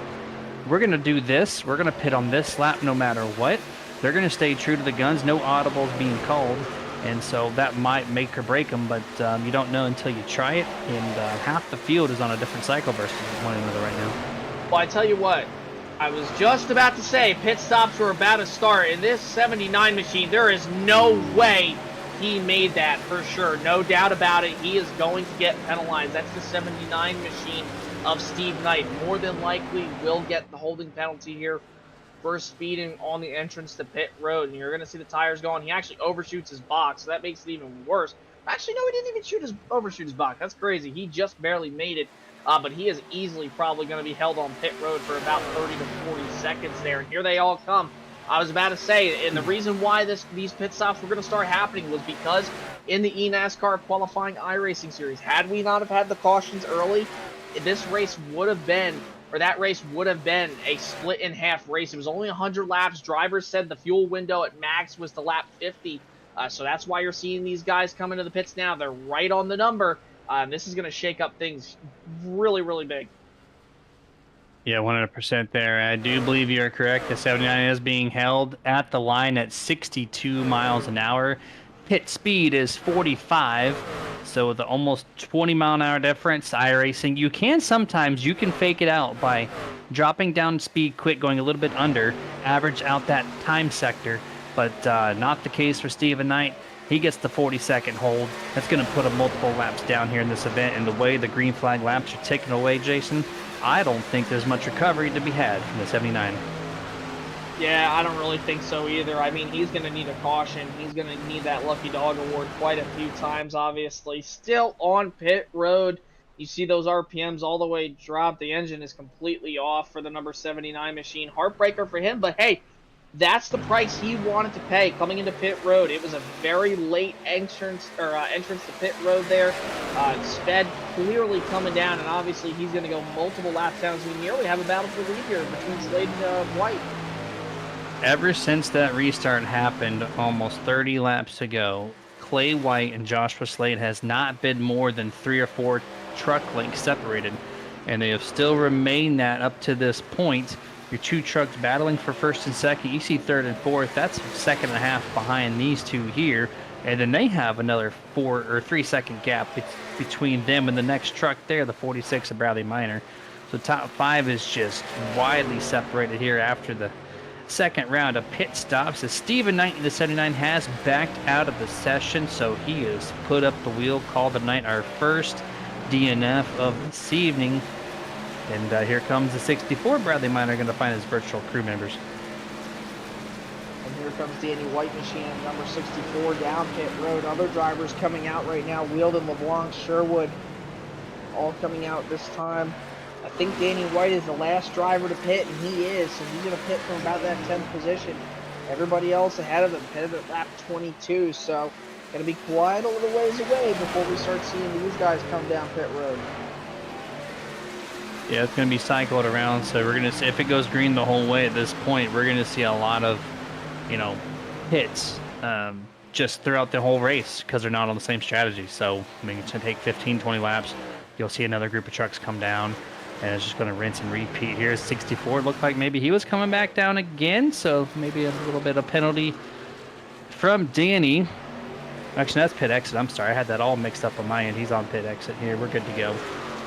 We're going to do this. We're going to pit on this lap no matter what. They're going to stay true to the guns. No audibles being called. And so that might make or break them, but you don't know until you try it. And half the field is on a different cycle versus one another right now. Well, I tell you what, I was just about to say pit stops were about to start. In this 79 machine, there is no way he made that for sure. No doubt about it. He is going to get penalized. That's the 79 machine of Steve Knight. More than likely will get the holding penalty here for speeding on the entrance to pit road. And you're going to see the tires going. He actually overshoots his box, so that makes it even worse. Actually, no, he didn't even overshoot his box. That's crazy. He just barely made it. But he is easily probably going to be held on pit road for about 30 to 40 seconds there. And here they all come. I was about to say, and the reason why these pit stops were going to start happening was because in the eNASCAR qualifying iRacing series, had we not have had the cautions early, this race would have been, or that race would have been a split in half race. It was only 100 laps. Drivers said the fuel window at max was to lap 50. So that's why you're seeing these guys come into the pits now. They're right on the number. This is going to shake up things really, really big. Yeah, 100% there. I do believe you're correct. The 79 is being held at the line at 62 miles an hour. Pit speed is 45, so the almost 20-mile-an-hour difference. iRacing, you can fake it out by dropping down speed quick, going a little bit under, average out that time sector, but not the case for Stephen Knight. He gets the 40-second hold. That's going to put him multiple laps down here in this event, and the way the green flag laps are taken away, Jason, I don't think there's much recovery to be had from the 79. Yeah, I don't really think so either. I mean, he's going to need a caution. He's going to need that Lucky Dog Award quite a few times, obviously. Still on pit road. You see those RPMs all the way dropped. The engine is completely off for the number 79 machine. Heartbreaker for him, but hey, that's the price he wanted to pay coming into pit road. It was a very late entrance to pit road there. Sped clearly coming down, and obviously he's going to go multiple laps down as we nearly have a battle for the lead here between Slade and White. Ever since that restart happened almost 30 laps ago, Clay White and Joshua Slade has not been more than 3 or 4 truck lengths separated, and they have still remained that up to this point. Your two trucks battling for first and second. You see third and fourth. That's a second and a half behind these two here. And then they have another 4 or 3 second gap between them and the next truck there, the 46 of Bradley Minor. So top 5 is just widely separated here after the second round of pit stops. As Stephen Knight in the 79 has backed out of the session, so he has put up the wheel, called the night, our first DNF of this evening. And here comes the 64. Bradley Minor going to find his virtual crew members. And here comes Danny White machine, number 64, down pit road. Other drivers coming out right now. Wheeldon, LeBlanc, Sherwood, all coming out this time. I think Danny White is the last driver to pit, and he is. So he's going to pit from about that 10th position. Everybody else ahead of him pitted at lap 22. So going to be quite a little ways away before we start seeing these guys come down pit road. Yeah, it's going to be cycled around, so we're going to see, if it goes green the whole way at this point, we're going to see a lot of, hits just throughout the whole race because they're not on the same strategy. So, I mean, it's going to take 15, 20 laps. You'll see another group of trucks come down, and it's just going to rinse and repeat. Here's 64. It looked like maybe he was coming back down again, so maybe a little bit of penalty from Danny. Actually, that's pit exit. I'm sorry. I had that all mixed up on my end. He's on pit exit here. We're good to go.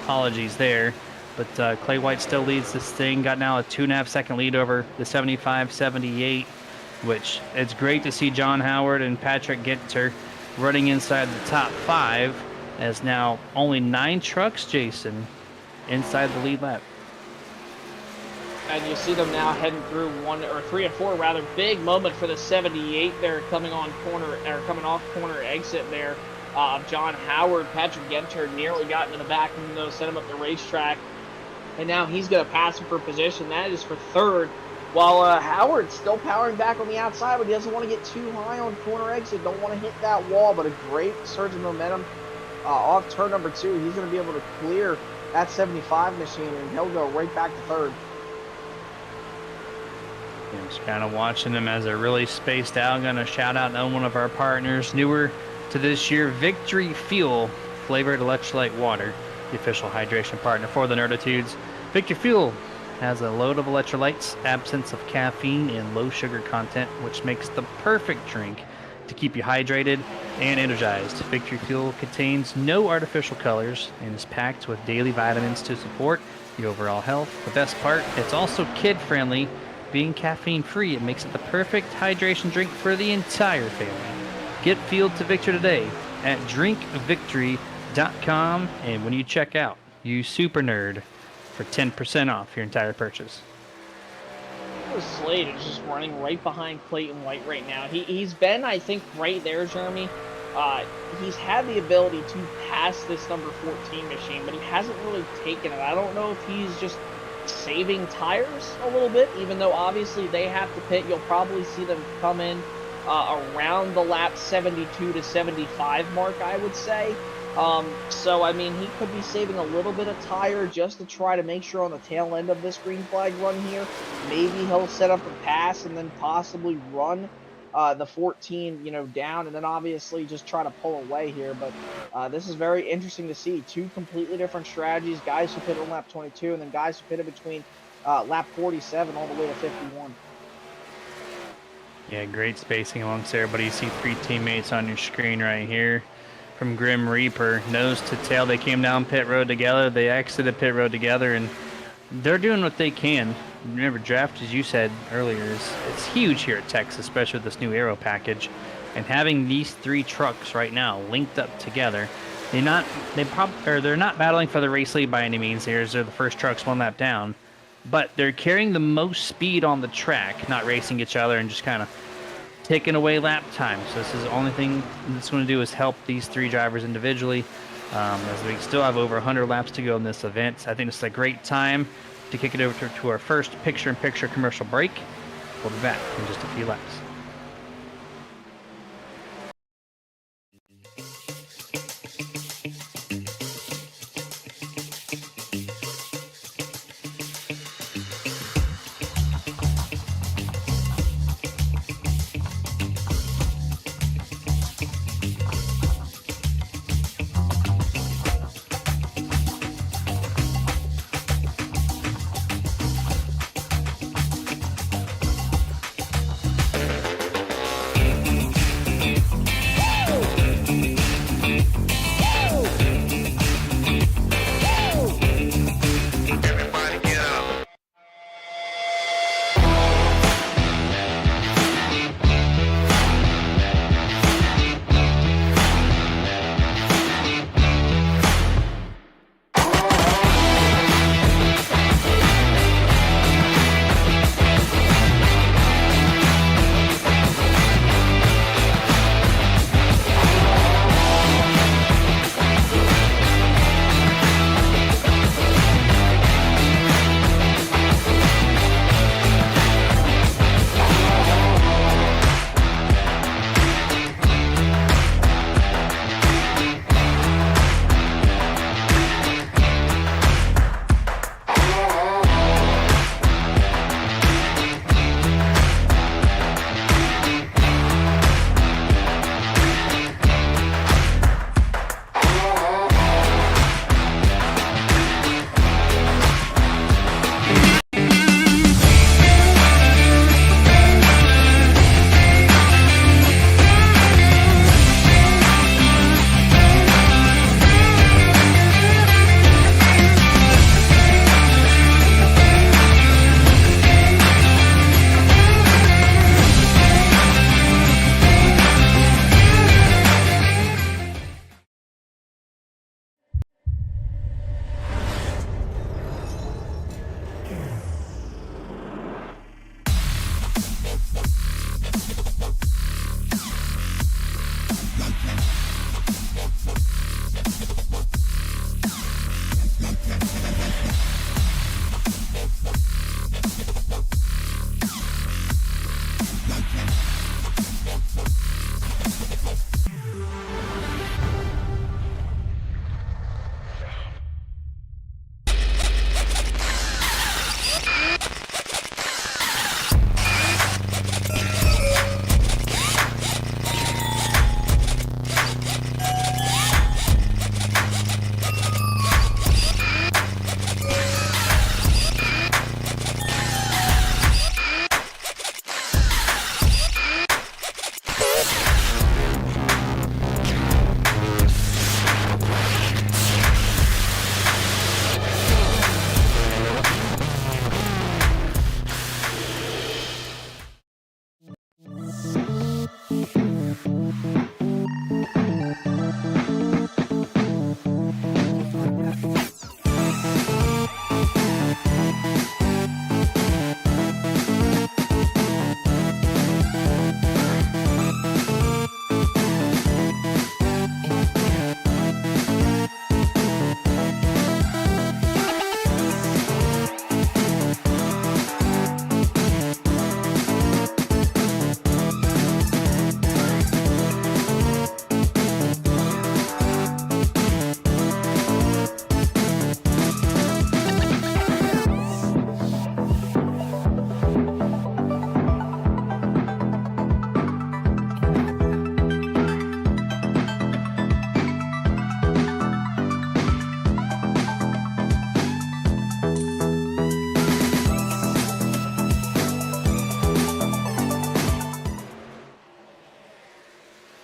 Apologies there. But Clay White still leads this thing. Got now a 2.5 second lead over the 75-78, which it's great to see John Howard and Patrick Ginter running inside the top 5, as now only 9 trucks, Jason, inside the lead lap. And you see them now heading through 3 and 4, rather big moment for the 78 there, coming off corner exit there. John Howard, Patrick Ginter nearly got into the back window, sent him up the racetrack. And now he's going to pass him for position. That is for third. While Howard's still powering back on the outside, but he doesn't want to get too high on corner exit. Don't want to hit that wall, but a great surge of momentum off turn number 2. He's going to be able to clear that 75 machine, and he'll go right back to third. Yeah, just kind of watching them as they're really spaced out. Going to shout out to one of our partners, newer to this year, Victory Fuel flavored electrolyte water, the official hydration partner for the Nerditudes. Victory Fuel has a load of electrolytes, absence of caffeine, and low sugar content, which makes the perfect drink to keep you hydrated and energized. Victory Fuel contains no artificial colors and is packed with daily vitamins to support your overall health. The best part, it's also kid-friendly. Being caffeine-free, it makes it the perfect hydration drink for the entire family. Get Fueled to Victory today at drinkvictory.com, and when you check out, use Super Nerd for 10% off your entire purchase. Slade is just running right behind Clayton White right now. He's been, I think, right there, Jeremy. He's had the ability to pass this number 14 machine, but he hasn't really taken it. I don't know if he's just saving tires a little bit, even though obviously they have to pit. You'll probably see them come in around the lap 72 to 75 mark, I would say. So, I mean, he could be saving a little bit of tire just to try to make sure on the tail end of this green flag run here, maybe he'll set up a pass and then possibly run the 14, down, and then obviously just try to pull away here. But this is very interesting to see. Two completely different strategies, guys who pit on lap 22 and then guys who pitted between lap 47 all the way to 51. Yeah, great spacing amongst everybody. You see three teammates on your screen right here. From Grim Reaper, nose to tail, they came down pit road together. They exited pit road together, and they're doing what they can. Remember, draft, as you said earlier, it's huge here at Texas, especially with this new aero package. And having these three trucks right now linked up together, they're not battling for the race lead by any means. They're the first trucks one lap down, but they're carrying the most speed on the track, not racing each other and just kind of taking away lap time. So this is the only thing that's going to do is help these three drivers individually, as we still have over 100 laps to go in this event. I think this is a great time to kick it over to our first picture-in-picture commercial break. We'll be back in just a few laps.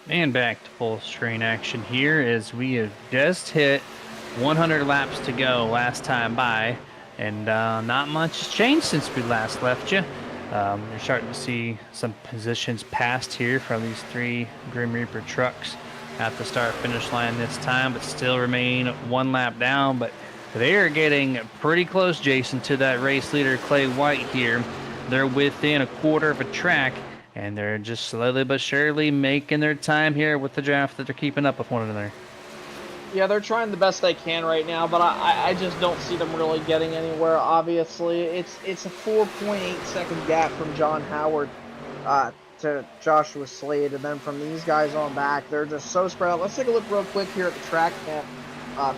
And back to full screen action here as we have just hit 100 laps to go last time by, and not much has changed since we last left you. You're starting to see some positions passed here from these 3 Grim Reaper trucks at the start-finish line this time, but still remain 1 lap down. But they are getting pretty close, Jason, to that race leader, Clay White here. They're within a quarter of a track, and they're just slowly but surely making their time here with the draft that they're keeping up with one another. Yeah, they're trying the best they can right now, but I just don't see them really getting anywhere. Obviously, it's a 4.8-second gap from John Howard to Joshua Slade, and then from these guys on back, they're just so spread out. Let's take a look real quick here at the track cam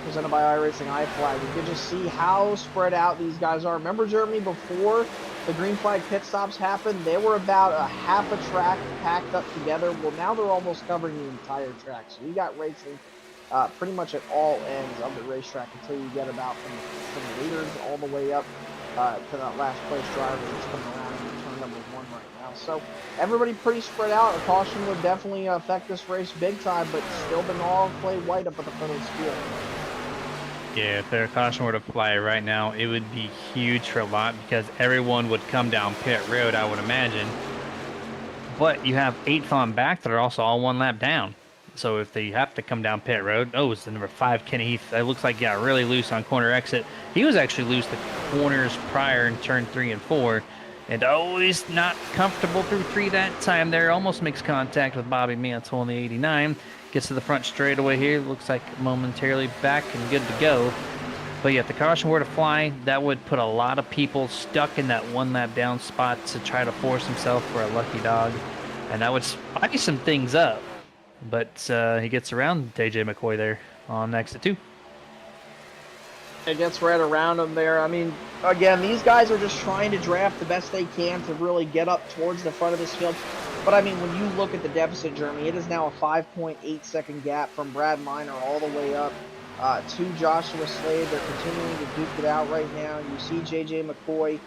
presented by iRacing iFlag. You can just see how spread out these guys are. Remember, Jeremy, before the green flag pit stops happened, they were about a half a track packed up together. Well, now they're almost covering the entire track, so you got racing pretty much at all ends of the racetrack until you get about from the leaders all the way up to that last place driver that's coming around in turn number 1 right now. So everybody pretty spread out. A caution would definitely affect this race big time, but still been all Clay White up at the front of the field. Yeah, if their caution were to fly right now, it would be huge for a lot because everyone would come down pit road, I would imagine. But you have 8 on back that are also all 1 lap down. So if they have to come down pit road, it's the number 5, Kenny Heath. That looks like he got really loose on corner exit. He was actually loose the corners prior in turn 3 and 4. And he's not comfortable through 3 that time there. Almost makes contact with Bobby Mantle in the 89. Gets to the front straightaway here. Looks like momentarily back and good to go. But yeah, if the caution were to fly, that would put a lot of people stuck in that 1 lap down spot to try to force himself for a lucky dog. And that would spice some things up. But he gets around JJ McCoy there on exit 2. It gets right around him there. I mean, again, these guys are just trying to draft the best they can to really get up towards the front of this field. But I mean, when you look at the deficit, Jeremy, it is now a 5.8-second gap from Brad Miner all the way up to Joshua Slade. They're continuing to duke it out right now. You see JJ McCoy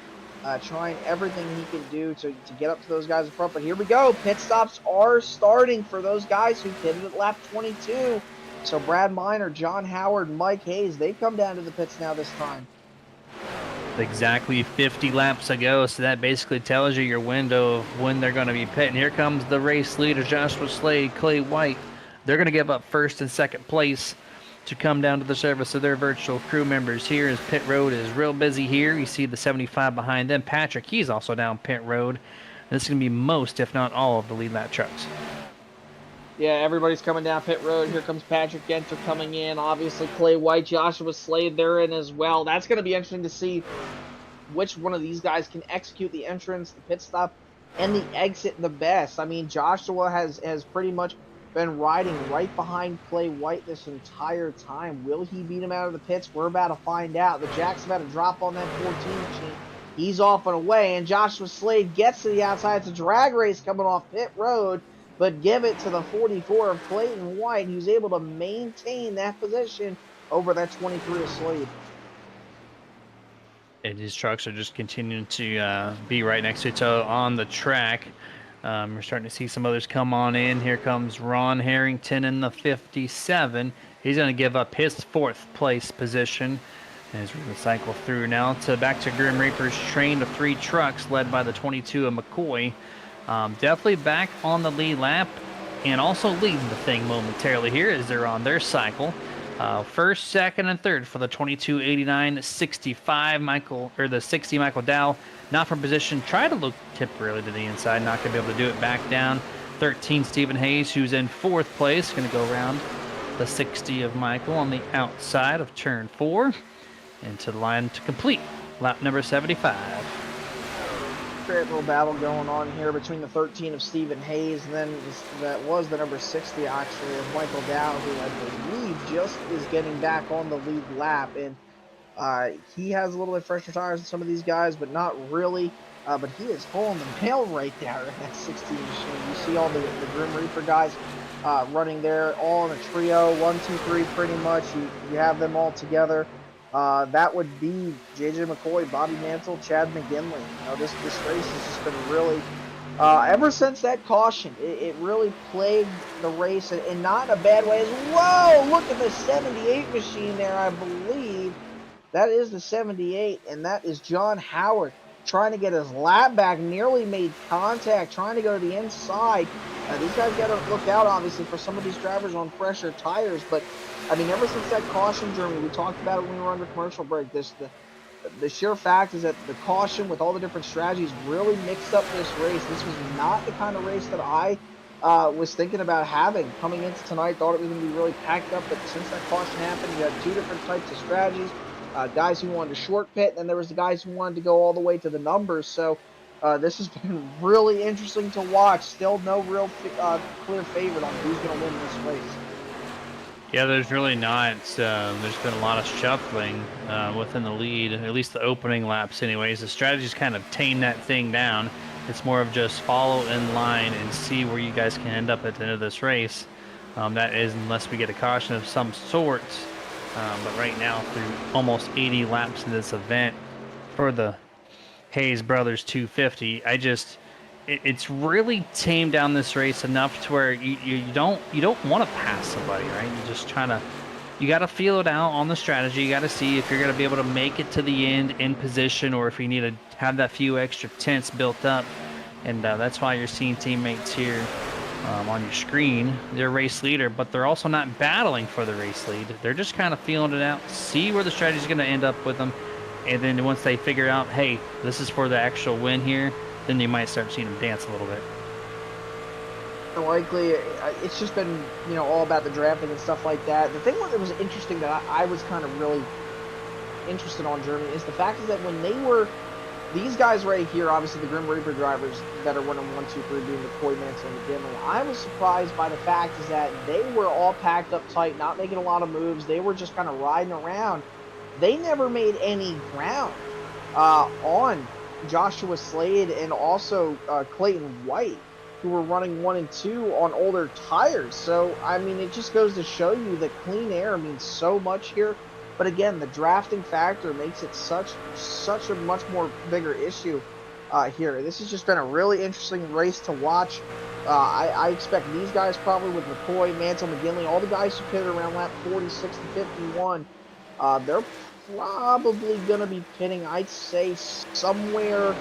trying everything he can do to get up to those guys in front. But here we go. Pit stops are starting for those guys who pitted at lap 22. So Brad Miner, John Howard, Mike Hayes, they come down to the pits now this time. Exactly 50 laps ago, so that basically tells you your window of when they're going to be pitting. Here comes the race leader, Joshua Slade, Clay White. They're going to give up first and second place to come down to the service of their virtual crew members here as pit road is real busy here. You see the 75 behind them. Patrick, he's also down pit road. And this is going to be most, if not all, of the lead lap trucks. Yeah, everybody's coming down pit road. Here comes Patrick Genter coming in. Obviously, Clay White, Joshua Slade, they're in as well. That's going to be interesting to see which one of these guys can execute the entrance, the pit stop, and the exit the best. I mean, Joshua has pretty much been riding right behind Clay White this entire time. Will he beat him out of the pits? We're about to find out. The Jacks have had a drop on that 14 machine. He's off and away, and Joshua Slade gets to the outside. It's a drag race coming off pit road, but give it to the 44 of Clayton White, who's able to maintain that position over that 23 of Slade. And these trucks are just continuing to be right next to each other on the track. We're starting to see some others come on in. Here comes Ron Harrington in the 57. He's going to give up his 4th place position as we cycle through now to back to Grim Reaper's train of 3 trucks led by the 22 of McCoy. Definitely back on the lead lap and also leading the thing momentarily here as they're on their cycle. First, second, and third for the 22, 89, 65 the 60 Michael Dow. Not from position. Try to look temporarily to the inside. Not going to be able to do it back down. 13 Stephen Hayes, who's in 4th place. Going to go around the 60 of Michael on the outside of turn 4. Into the line to complete lap number 75. Great little battle going on here between the 13 of Stephen Hayes, and then that was the number 60 actually of Michael Dow, who I believe just is getting back on the lead lap, and he has a little bit fresher tires than some of these guys, but not really. But he is pulling the mail right there in that 16 machine. You see all the Grim Reaper guys running there, all in a trio, 1, 2, 3, pretty much. You have them all together. That would be JJ McCoy, Bobby Mantle, Chad McGinley. You know, this race has just been really Ever since that caution, it really plagued the race, and not in a bad way. Whoa, look at the 78 machine there, I believe. That is the 78, and that is John Howard trying to get his lap back, nearly made contact, trying to go to the inside. These guys got to look out, obviously, for some of these drivers on fresher tires. But, I mean, ever since that caution, Jeremy, we talked about it when we were under commercial break, the sheer fact is that the caution with all the different strategies really mixed up this race. This was not the kind of race that I was thinking about having coming into tonight. Thought it was going to be really packed up, but since that caution happened, you had two different types of strategies. Guys who wanted to short pit, and then there was the guys who wanted to go all the way to the numbers. So this has been really interesting to watch. Still no real clear favorite on who's going to win this race. Yeah, there's really not. There's been a lot of shuffling within the lead, at least the opening laps anyways. The strategy's kind of tame that thing down. It's more of just follow in line and see where you guys can end up at the end of this race. That is, unless we get a caution of some sort. But right now, through almost 80 laps in this event for the Hayes Brothers 250, it's really tamed down this race enough to where you don't want to pass somebody, right? You're just you got to feel it out on the strategy. You got to see if you're going to be able to make it to the end in position, or if you need to have that few extra tenths built up. And that's why you're seeing teammates here on your screen. They're race leader, but they're also not battling for the race lead. They're just kind of feeling it out, see where the strategy is going to end up with them. And then once they figure out, hey, this is for the actual win here, then you might start seeing them dance a little bit. Likely, it's just been, all about the drafting and stuff like that. The thing that was interesting that I was kind of really interested on, Jeremy, is the fact is that when these guys right here, obviously the Grim Reaper drivers that are winning 1, 2, 3, being McCoy, Mansell, and McGinley, I was surprised by the fact is that they were all packed up tight, not making a lot of moves. They were just kind of riding around. They never made any ground on Joshua Slade and also Clayton White, who were running 1 and 2 on older tires. So, I mean, it just goes to show you that clean air means so much here. But again, the drafting factor makes it such a much more bigger issue here. This has just been a really interesting race to watch. I expect these guys probably with McCoy, Mansell, McGinley, all the guys who pitted around lap 46 to 51, they're probably going to be pitting, I'd say, somewhere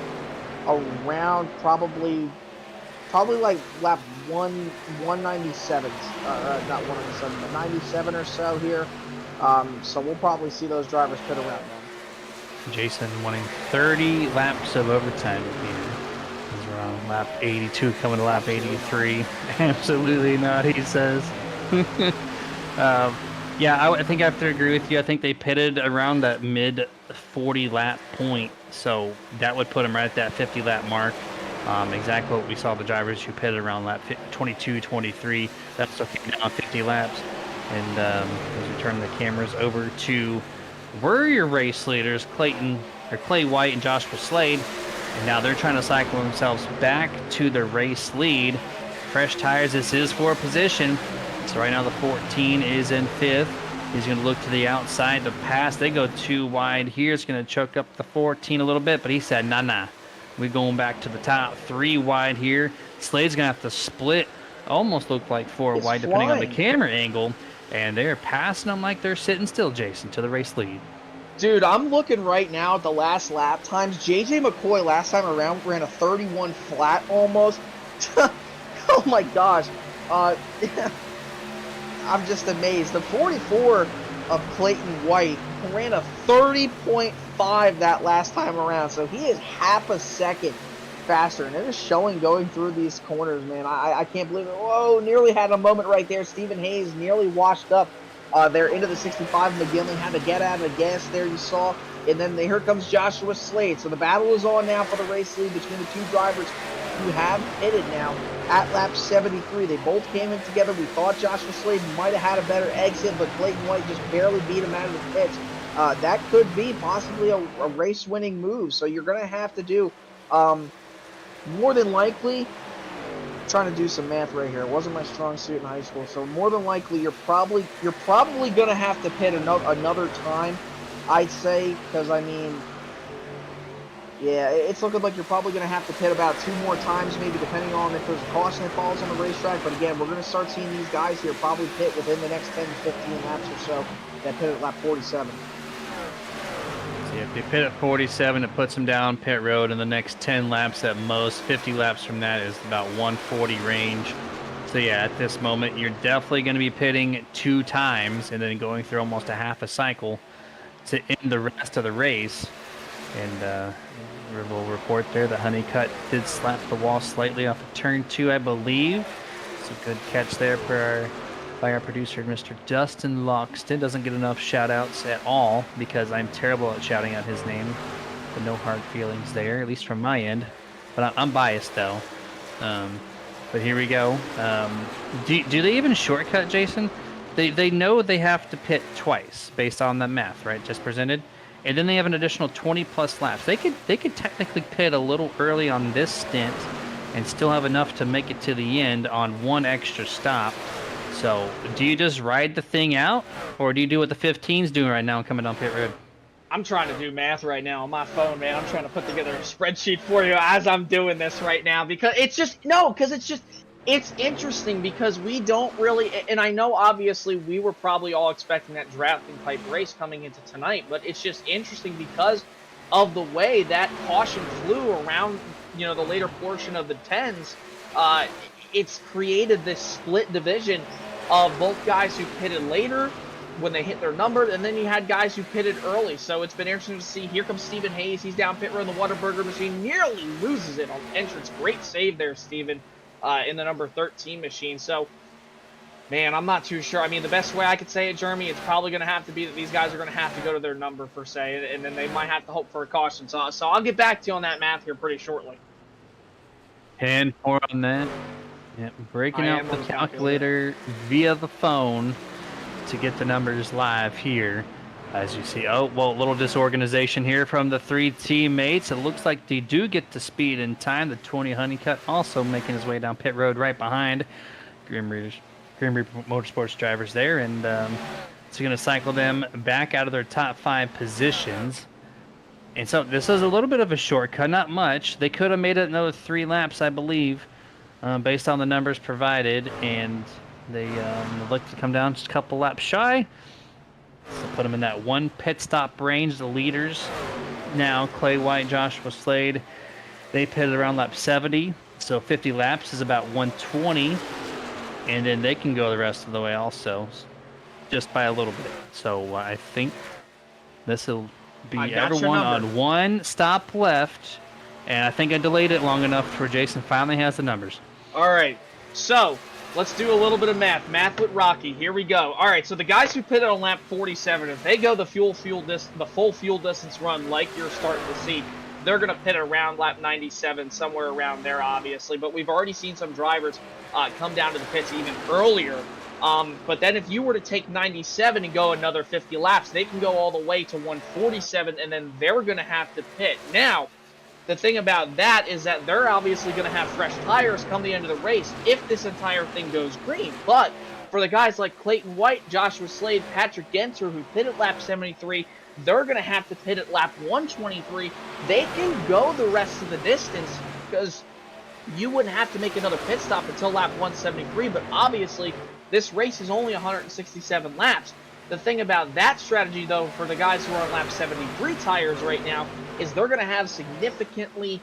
around probably like lap 197, not 197, but 97 or so here. So we'll probably see those drivers pit around then. Jason wanting 30 laps of overtime here. He's around lap 82, coming to lap 83. Absolutely not, he says. Yeah, I think I have to agree with you. I think they pitted around that mid 40 lap point, so that would put them right at that 50 lap mark. Exactly what we saw the drivers who pitted around lap 22, 23. That's okay now, 50 laps. And as we turn the cameras over to your race leaders, Clay White and Joshua Slade, and now they're trying to cycle themselves back to the race lead. Fresh tires, this is for position. So right now the 14 is in 5th. He's going to look to the outside to pass. They go too wide here. It's going to choke up the 14 a little bit, but he said, nah. We're going back to the top 3 wide here. Slade's going to have to split. Almost looked like 4 wide, depending on the camera angle. And they're passing them like they're sitting still, Jason, to the race lead. Dude, I'm looking right now at the last lap times. JJ McCoy last time around ran a 31 flat almost. Oh my gosh. I'm just amazed. The 44 of Clayton White ran a 30.5 that last time around. So he is half a second faster. And it is showing going through these corners, man. I can't believe it. Whoa, nearly had a moment right there. Stephen Hayes nearly washed up there into the 65. McGinley had to get out of the gas there, you saw. And then here comes Joshua Slade. So the battle is on now for the race lead between the two drivers who have pitted now at lap 73. They both came in together. We thought Joshua Slade might have had a better exit, but Clayton White just barely beat him out of the pits. That could be possibly a race-winning move. So you're going to have to do, more than likely, trying to do some math right here. It wasn't my strong suit in high school. So more than likely, you're probably going to have to pit another time, I'd say, because I mean, Yeah, it's looking like you're probably going to have to pit about 2 more times, maybe depending on if there's a caution that falls on the racetrack. But again, we're going to start seeing these guys here probably pit within the next 10 to 15 laps or so. That pit at lap 47. So if they pit at 47, it puts them down pit road in the next 10 laps at most. 50 laps from that is about 140 range. So yeah, at this moment, you're definitely going to be pitting 2 times and then going through almost a half a cycle to end the rest of the race. And we'll report there that Honeycutt did slap the wall slightly off of turn 2, I believe. It's a good catch there by our producer, Mr. Dustin Loxton. Doesn't get enough shout-outs at all because I'm terrible at shouting out his name. But no hard feelings there, at least from my end. But I'm biased, though. But here we go. Do they even shortcut, Jason? They know they have to pit twice based on the math, right? Just presented. And then they have an additional 20+ laps. They could technically pit a little early on this stint and still have enough to make it to the end on 1 extra stop. So do you just ride the thing out, or do you do what the 15's doing right now coming down pit road? I'm trying to do math right now on my phone, man. I'm trying to put together a spreadsheet for you as I'm doing this right now because it's interesting because we don't really, and I know obviously we were probably all expecting that drafting type race coming into tonight, but it's just interesting because of the way that caution flew around, the later portion of the 10s. It's created this split division of both guys who pitted later when they hit their number, and then you had guys who pitted early. So it's been interesting to see. Here comes Stephen Hayes. He's down pit road in the Whataburger machine. Nearly loses it on entrance. Great save there, Stephen, in the number 13 machine. So, man, I'm not too sure. I mean, the best way I could say it, Jeremy, it's probably going to have to be that these guys are going to have to go to their number, per se, and then they might have to hope for a caution. So I'll get back to you on that math here pretty shortly. 10 more on that. Yeah, breaking out the calculator via the phone to get the numbers live here. As you see, a little disorganization here from the 3 teammates. It looks like they do get to speed in time. The 20 Honeycutt also making his way down pit road right behind Grim Reaper Motorsports drivers there. And it's going to cycle them back out of their top 5 positions. And so this is a little bit of a shortcut, not much. They could have made it another 3 laps, I believe, based on the numbers provided. And they look to come down just a couple laps shy. So put them in that 1 pit stop range. The leaders now, Clay White, Joshua Slade, they pitted around lap 70. So 50 laps is about 120. And then they can go the rest of the way also, just by a little bit. So I think this will be everyone on 1 stop left. And I think I delayed it long enough for Jason finally has the numbers. All right. So let's do a little bit of math. Math with Rocky. Here we go. All right, so the guys who pitted on lap 47, if they go the full fuel distance run like you're starting to see, they're going to pit around lap 97, somewhere around there, obviously. But we've already seen some drivers come down to the pits even earlier. But then if you were to take 97 and go another 50 laps, they can go all the way to 147, and then they're going to have to pit. Now, the thing about that is that they're obviously going to have fresh tires come the end of the race if this entire thing goes green. But for the guys like Clayton White, Joshua Slade, Patrick Genter, who pit at lap 73, they're going to have to pit at lap 123. They can go the rest of the distance because you wouldn't have to make another pit stop until lap 173. But obviously, this race is only 167 laps. The thing about that strategy, though, for the guys who are on lap 73 tires right now, is they're going to have significantly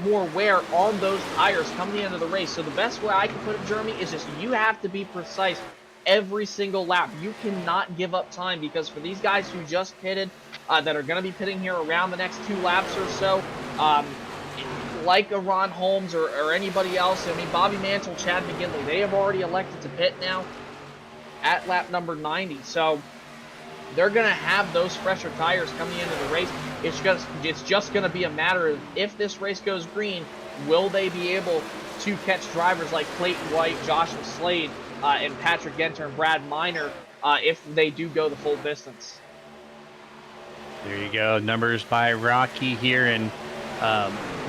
more wear on those tires come the end of the race. So the best way I can put it, Jeremy, is just you have to be precise every single lap. You cannot give up time because for these guys who just pitted, that are going to be pitting here around the next 2 laps or so, like a Ron Holmes or anybody else, I mean, Bobby Mantle, Chad McGinley, they have already elected to pit now at lap number 90. So they're going to have those fresher tires coming into the race. It's just going to be a matter of if this race goes green, will they be able to catch drivers like Clayton White, Joshua Slade, and Patrick Genter and Brad Miner if they do go the full distance. There you go. Numbers by Rocky here. And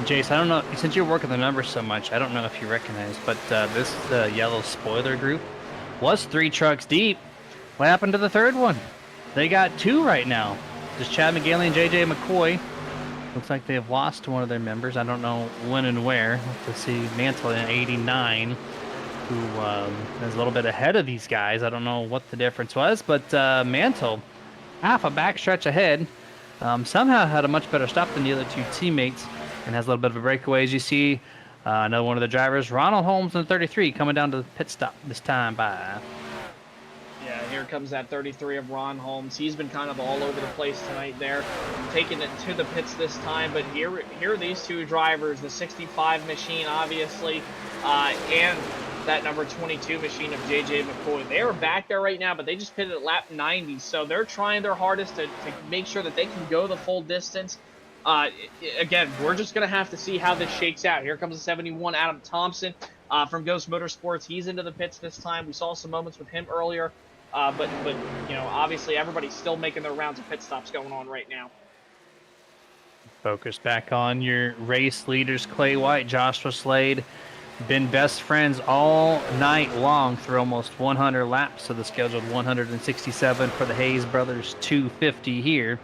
Jace, I don't know, since you're working the numbers so much, I don't know if you recognize, but this yellow spoiler group was 3 trucks deep. What happened to the third one? They got 2 right now. Just Chad McGinley and JJ McCoy. Looks like they have lost one of their members. I don't know when and where. To see Mantle in 89, who is a little bit ahead of these guys. I don't know what the difference was, but Mantle, half a backstretch ahead, somehow had a much better stop than the other two teammates and has a little bit of a breakaway. As you see, another one of the drivers, Ronald Holmes in 33, coming down to the pit stop this time by. Yeah, here comes that 33 of Ron Holmes. He's been kind of all over the place tonight there, taking it to the pits this time. But here are these two drivers, the 65 machine, obviously, and that number 22 machine of JJ McCoy. They are back there right now, but they just pitted at lap 90, so they're trying their hardest to make sure that they can go the full distance. Again, we're just going to have to see how this shakes out. Here comes the 71, Adam Thompson from Ghost Motorsports. He's into the pits this time. We saw some moments with him earlier. But you know, obviously everybody's still making their rounds of pit stops going on right now. Focus back on your race leaders, Clay White, Joshua Slade. Been best friends all night long through almost 100 laps of the scheduled 167 for the Hayes Brothers 250 here.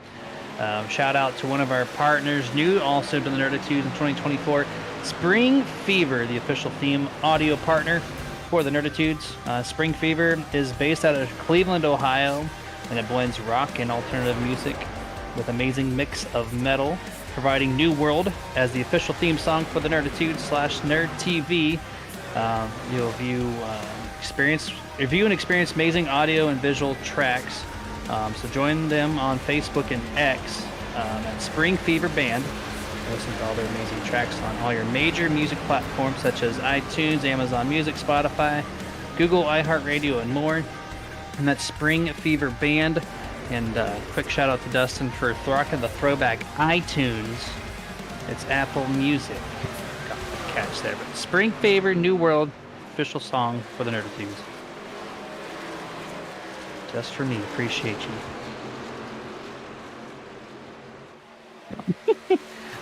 Shout out to one of our partners, new also to the Nerditude in 2024, Spring Fever, the official theme audio partner for the Nerditudes. Spring Fever is based out of Cleveland, Ohio, and it blends rock and alternative music with amazing mix of metal, providing New World as the official theme song for the Nerditude /Nerd TV. You'll review and experience amazing audio and visual tracks. So join them on Facebook and X at Spring Fever Band. Listen to all their amazing tracks on all your major music platforms such as iTunes, Amazon Music, Spotify, Google, iHeartRadio, and more. And that's Spring Fever Band. And quick shout out to Dustin for rocking the throwback iTunes. It's Apple Music. Got the catch there. But Spring Fever, New World, official song for the Nerditudes. Just for me. Appreciate you.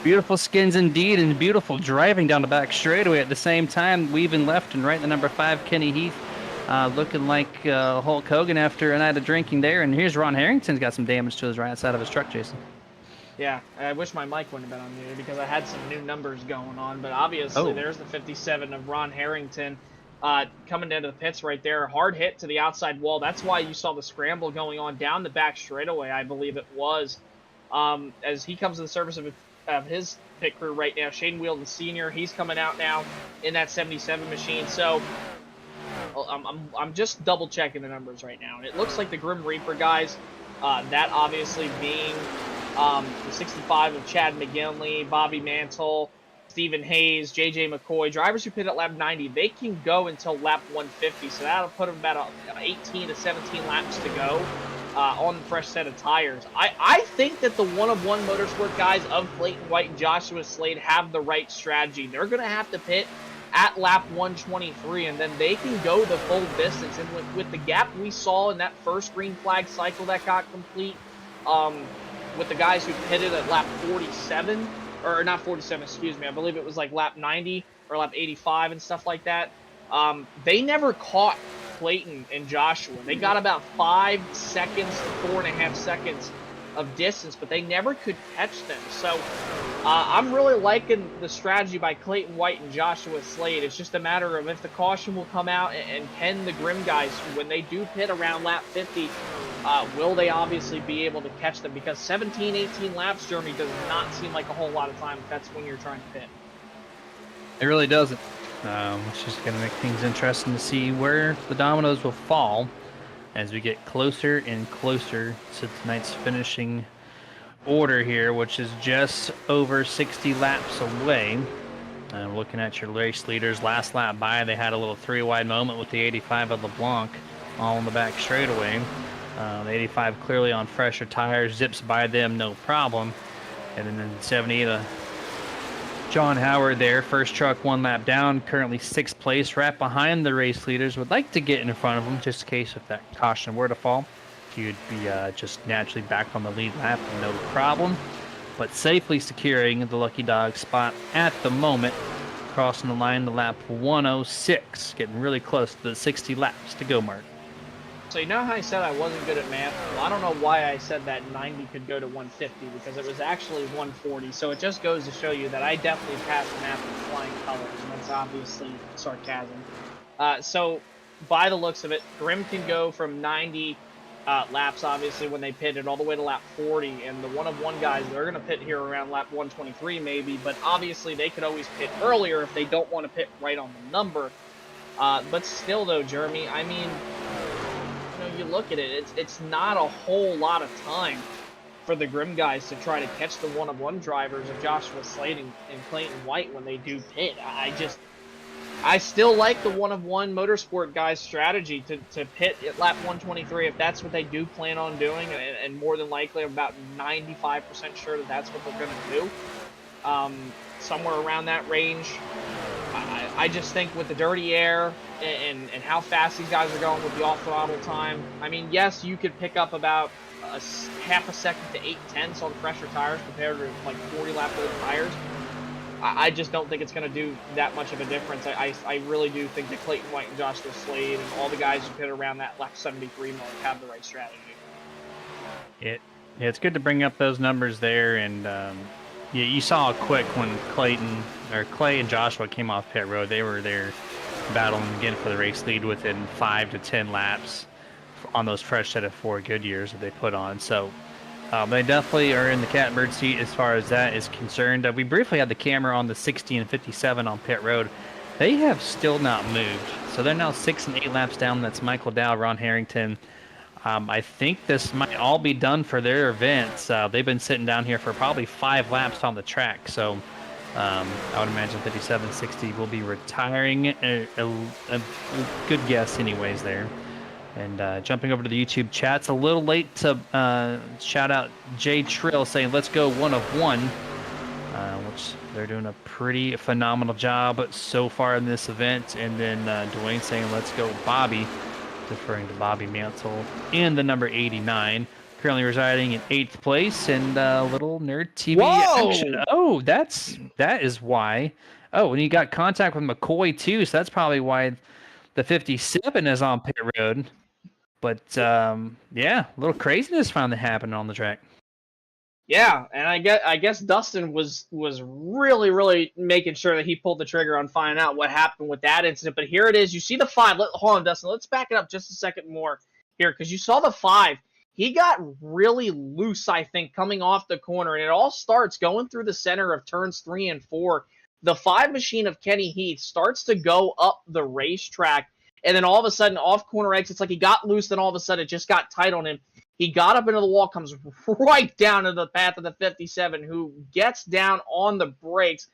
Beautiful skins indeed, and beautiful driving down the back straightaway at the same time, weaving left and right. The number 5, Kenny Heath, looking like Hulk Hogan after a night of drinking there. And here's Ron Harrington's got some damage to his right side of his truck, Jason. Yeah, I wish my mic wouldn't have been on mute because I had some new numbers going on. But obviously, there's the 57 of Ron Harrington coming into the pits right there. Hard hit to the outside wall. That's why you saw the scramble going on down the back straightaway, I believe it was. As he comes to the service of his pit crew right now, Shane Wheeldon Sr., he's coming out now in that 77 machine. So I'm just double checking the numbers right now, and it looks like the Grim Reaper guys, that obviously being the 65 of Chad McGinley, Bobby Mantle, Stephen Hayes, JJ McCoy, drivers who pit at lap 90, they can go until lap 150, so that'll put them about 18 to 17 laps to go on the fresh set of tires. I think that the one-of-one motorsport guys of Clayton White and Joshua Slade have the right strategy. They're going to have to pit at lap 123, and then they can go the full distance. And with the gap we saw in that first green flag cycle that got complete, with the guys who pitted at lap 47, or not 47, excuse me, I believe it was like lap 90 or lap 85 and stuff like that, they never caught Clayton and Joshua. They got about 5 seconds to 4.5 seconds of distance, but they never could catch them. So I'm really liking the strategy by Clayton White and Joshua Slade. It's just a matter of if the caution will come out, and can the Grim guys, when they do pit around lap 50, will they obviously be able to catch them? Because 17, 18 laps, Jeremy, does not seem like a whole lot of time if that's when you're trying to pit. It really doesn't. It's just going to make things interesting to see where the dominoes will fall as we get closer and closer to tonight's finishing order here, which is just over 60 laps away. Looking at your race leaders, last lap by, they had a little 3-wide moment with the 85 of LeBlanc all in the back straightaway. The 85 clearly on fresher tires, zips by them no problem. And then the 70, the John Howard there, first truck 1 lap down, currently 6th place, right behind the race leaders. Would like to get in front of them just in case if that caution were to fall. You'd be just naturally back on the lead lap, no problem. But safely securing the lucky dog spot at the moment, crossing the line to lap 106, getting really close to the 60 laps to go mark. So you know how I said I wasn't good at math? Well, I don't know why I said that 90 could go to 150 because it was actually 140. So it just goes to show you that I definitely passed math with flying colors, and that's obviously sarcasm. So by the looks of it, Grim can go from 90 laps, obviously, when they pitted all the way to lap 40, and the one-of-one guys, they're going to pit here around lap 123 maybe, but obviously they could always pit earlier if they don't want to pit right on the number. But still, though, Jeremy, I mean, you look at it, it's not a whole lot of time for the Grim guys to try to catch the one-of-one drivers of Joshua Slade and Clayton White when they do pit. I still like the one-of-one motorsport guys' strategy to pit at lap 123 if that's what they do plan on doing, and more than likely, I'm about 95% sure that that's what they're going to do. Somewhere around that range. I just think with the dirty air and how fast these guys are going with the off-throttle time, I mean, yes, you could pick up about half a second to 8/10 on fresher tires compared to like 40-lap old tires. I just don't think it's going to do that much of a difference. I really do think that Clayton White and Joshua Slade and all the guys who pit around that lap 73 mark have the right strategy. It's good to bring up those numbers there, and yeah, you saw quick when Clay and Joshua came off pit road. They were there battling again for the race lead within 5 to 10 laps on those fresh set of 4 Goodyears that they put on. So they definitely are in the catbird seat as far as that is concerned. We briefly had the camera on the 60 and 57 on pit road. They have still not moved. So they're now 6 and 8 laps down. That's Michael Dow, Ron Harrington. I think this might all be done for their events. They've been sitting down here for probably 5 laps on the track. So I would imagine 57, 60 will be retiring. A good guess anyways there. And jumping over to the YouTube chat, it's a little late to shout out Jay Trill saying, let's go one-of-one, which they're doing a pretty phenomenal job so far in this event. And then Dwayne saying, let's go Bobby, referring to Bobby Mantle in the number 89, currently residing in 8th place. And little Nerd TV action. Oh, that is why. Oh, and you got contact with McCoy too, so that's probably why the 57 is on pit road. But yeah, a little craziness finally happened on the track. Yeah, and I guess Dustin was really making sure that he pulled the trigger on finding out what happened with that incident. But here it is. You see the 5. Hold on, Dustin. Let's back it up just a second more here, because you saw the 5. He got really loose, I think, coming off the corner, and it all starts going through the center of turns 3 and 4. The 5 machine of Kenny Heath starts to go up the racetrack, and then all of a sudden, off corner exits, like he got loose, then all of a sudden it just got tight on him. He got up into the wall, comes right down into the path of the 57, who gets down on the brakes,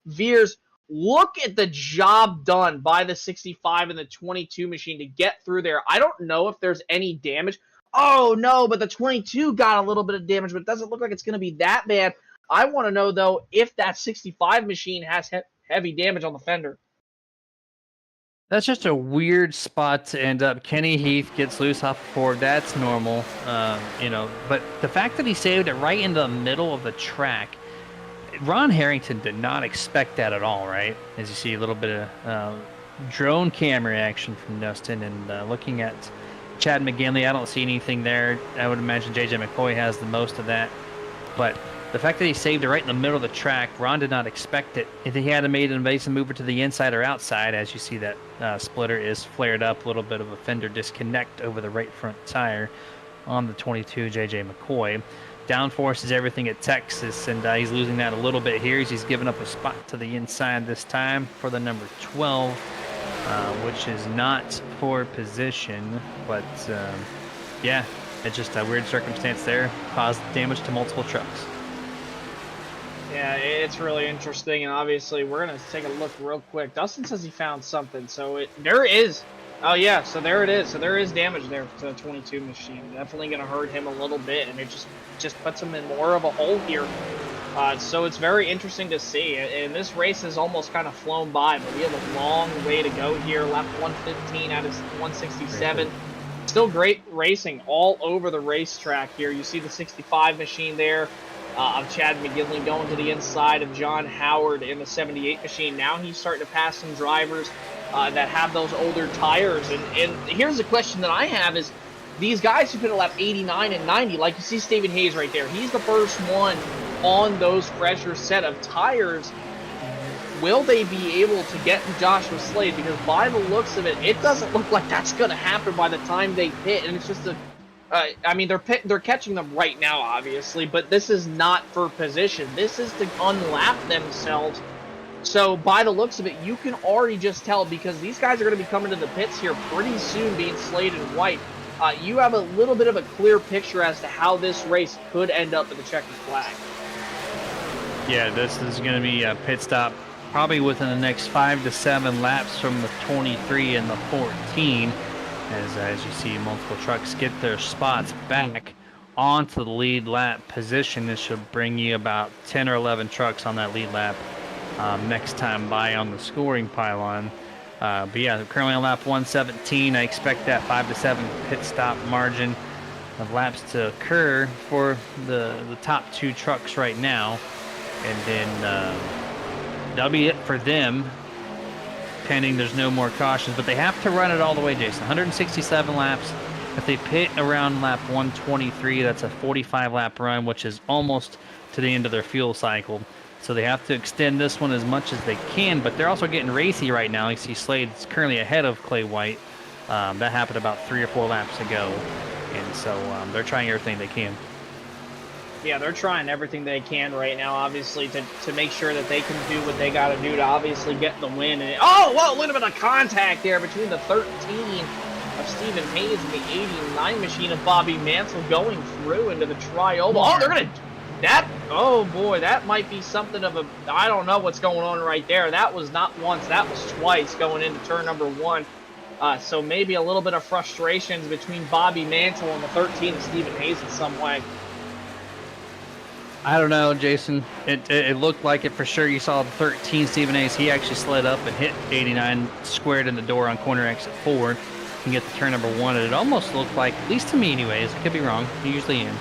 veers. Look at the job done by the 65 and the 22 machine to get through there. I don't know if there's any damage. Oh, no, but the 22 got a little bit of damage, but it doesn't look like it's going to be that bad. I want to know, though, if that 65 machine has heavy damage on the fender. That's just a weird spot to end up. Kenny Heath gets loose off the Ford. That's normal, But the fact that he saved it right in the middle of the track, Ron Harrington did not expect that at all, right? As you see a little bit of drone camera action from Dustin, and looking at Chad McGinley, I don't see anything there. I would imagine JJ McCoy has the most of that, but the fact that he saved it right in the middle of the track, Ron did not expect it. If he had made an evasive mover to the inside or outside, as you see that splitter is flared up, a little bit of a fender disconnect over the right front tire on the 22 JJ McCoy. Downforce everything at Texas, and he's losing that a little bit here. He's giving up a spot to the inside this time for the number 12, which is not for position, but yeah, it's just a weird circumstance there. Caused damage to multiple trucks. Yeah, it's really interesting, and obviously we're going to take a look real quick. Dustin says he found something, so there is. Oh, yeah, so there it is. So there is damage there to the 22 machine. Definitely going to hurt him a little bit, and it just puts him in more of a hole here. So it's very interesting to see, and this race has almost kind of flown by, but we have a long way to go here. Lap 115 out of 167. Still great racing all over the racetrack here. You see the 65 machine there. Of Chad McGinley going to the inside of John Howard in the 78 machine. Now he's starting to pass some drivers that have those older tires. And here's the question that I have is, these guys who put a lap 89 and 90, like you see Stephen Hayes right there, he's the first one on those fresher set of tires. Will they be able to get to Joshua Slade? Because by the looks of it, it doesn't look like that's going to happen by the time they pit. And it's just I mean, they're catching them right now, obviously, but this is not for position. This is to unlap themselves. So by the looks of it, you can already just tell, because these guys are going to be coming to the pits here pretty soon, being Slade and White. You have a little bit of a clear picture as to how this race could end up with the checkered flag. Yeah, this is going to be a pit stop probably within the next 5 to 7 laps from the 23 and the 14, as you see multiple trucks get their spots back onto the lead lap position. This should bring you about 10 or 11 trucks on that lead lap next time by on the scoring pylon. But yeah, currently on lap 117, I expect that 5 to 7 pit stop margin of laps to occur for the top 2 trucks right now, and then that'll be it for them, pending there's no more cautions. But they have to run it all the way, Jason. 167 laps. If they pit around lap 123, that's a 45 lap run, which is almost to the end of their fuel cycle. So they have to extend this one as much as they can, but they're also getting racy right now. You see Slade's currently ahead of Clay White. That happened about 3 or 4 laps ago, and so they're trying everything they can. Yeah, they're trying everything they can right now, obviously, to make sure that they can do what they got to do to obviously get the win. And oh, well, a little bit of contact there between the 13 of Stephen Hayes and the 89 machine of Bobby Mansell going through into the Triola. Oh, they're going to... oh boy, that might be something of a... I don't know what's going on right there. That was not once, that was twice going into turn number 1. So maybe a little bit of frustrations between Bobby Mansell and the 13 of Stephen Hayes in some way. I don't know, Jason. It looked like it for sure. You saw the 13 Stephen Hayes. He actually slid up and hit 89, squared in the door on corner exit 4. Can get to turn number 1, and it almost looked like, at least to me anyways, I could be wrong, I usually am,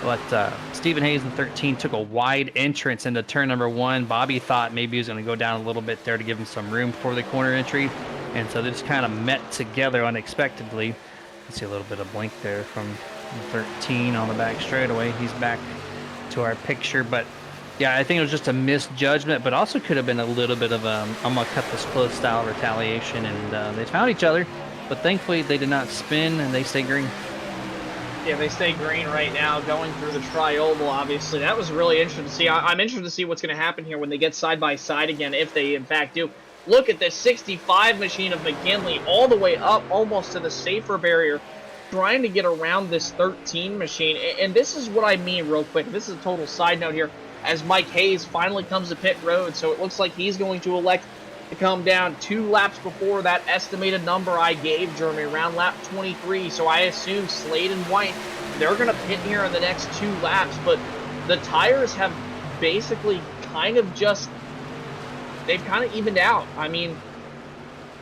but Stephen Hayes in 13 took a wide entrance into turn number 1. Bobby thought maybe he was going to go down a little bit there to give him some room for the corner entry, and so they just kind of met together unexpectedly. You see a little bit of blink there from 13 on the back straightaway. He's back to our picture, but yeah, I think it was just a misjudgment, but also could have been a little bit of I'm gonna cut this close style retaliation, and they found each other, but thankfully they did not spin and they stay green. Yeah, they stay green right now, going through the Trioval, obviously. That was really interesting to see. I'm interested to see what's going to happen here when they get side by side again, if they in fact do. Look at this 65 machine of McGinley all the way up almost to the safer barrier, trying to get around this 13 machine. And this is what I mean real quick. This is a total side note here, as Mike Hayes finally comes to pit road. So it looks like he's going to elect to come down 2 laps before that estimated number I gave, Jeremy, around lap 23. So I assume Slade and White, they're going to pit here in the next 2 laps. But the tires have basically kind of just, they've kind of evened out. I mean,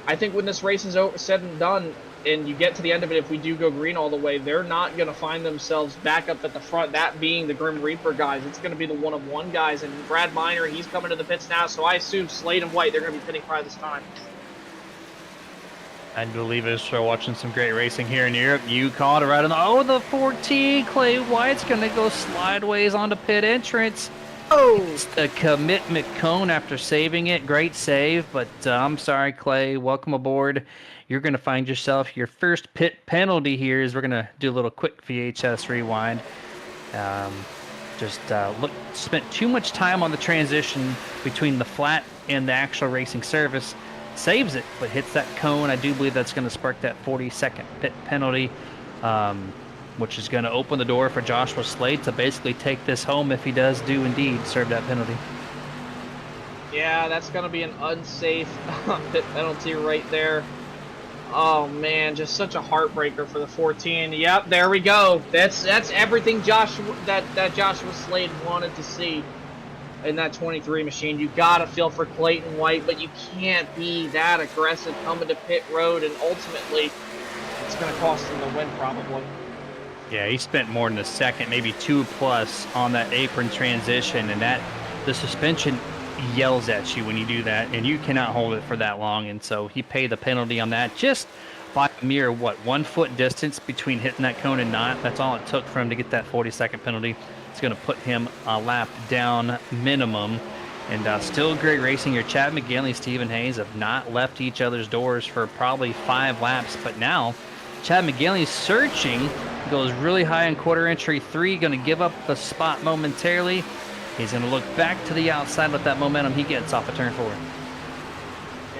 I think when this race is said and done, and you get to the end of it, if we do go green all the way, they're not going to find themselves back up at the front, that being the Grim Reaper guys. It's going to be the one-of-one guys, and Brad Miner, he's coming to the pits now, so I assume Slade and White, they're going to be pitting prior this time. I believe us for watching some great racing here in Europe. You called it right on the 14. Clay White's going to go slideways onto pit entrance. Oh, it's the commitment cone after saving it. Great save, but I'm sorry, Clay. Welcome aboard. You're going to find yourself your first pit penalty here. Is we're going to do a little quick VHS rewind. Spent too much time on the transition between the flat and the actual racing surface. Saves it, but hits that cone. I do believe that's going to spark that 40-second pit penalty, which is going to open the door for Joshua Slade to basically take this home if he does do indeed serve that penalty. Yeah, that's going to be an unsafe pit penalty right there. Oh man, just such a heartbreaker for the 14. Yep, there we go. That's everything that Joshua Slade wanted to see in that 23 machine. You gotta feel for Clayton White, but you can't be that aggressive coming to pit road, and ultimately it's gonna cost him the win probably. Yeah, he spent more than a second, maybe 2 plus on that apron transition, and that the suspension yells at you when you do that, and you cannot hold it for that long. And so he paid the penalty on that just by a mere, what, 1 foot distance between hitting that cone and not. That's all it took for him to get that 40-second penalty. It's going to put him a lap down minimum. And still great racing here. Chad McGinley, Stephen Hayes have not left each other's doors for probably 5 laps. But now Chad McGinley's searching, goes really high in quarter entry 3, going to give up the spot momentarily. He's going to look back to the outside with that momentum he gets off of turn 4.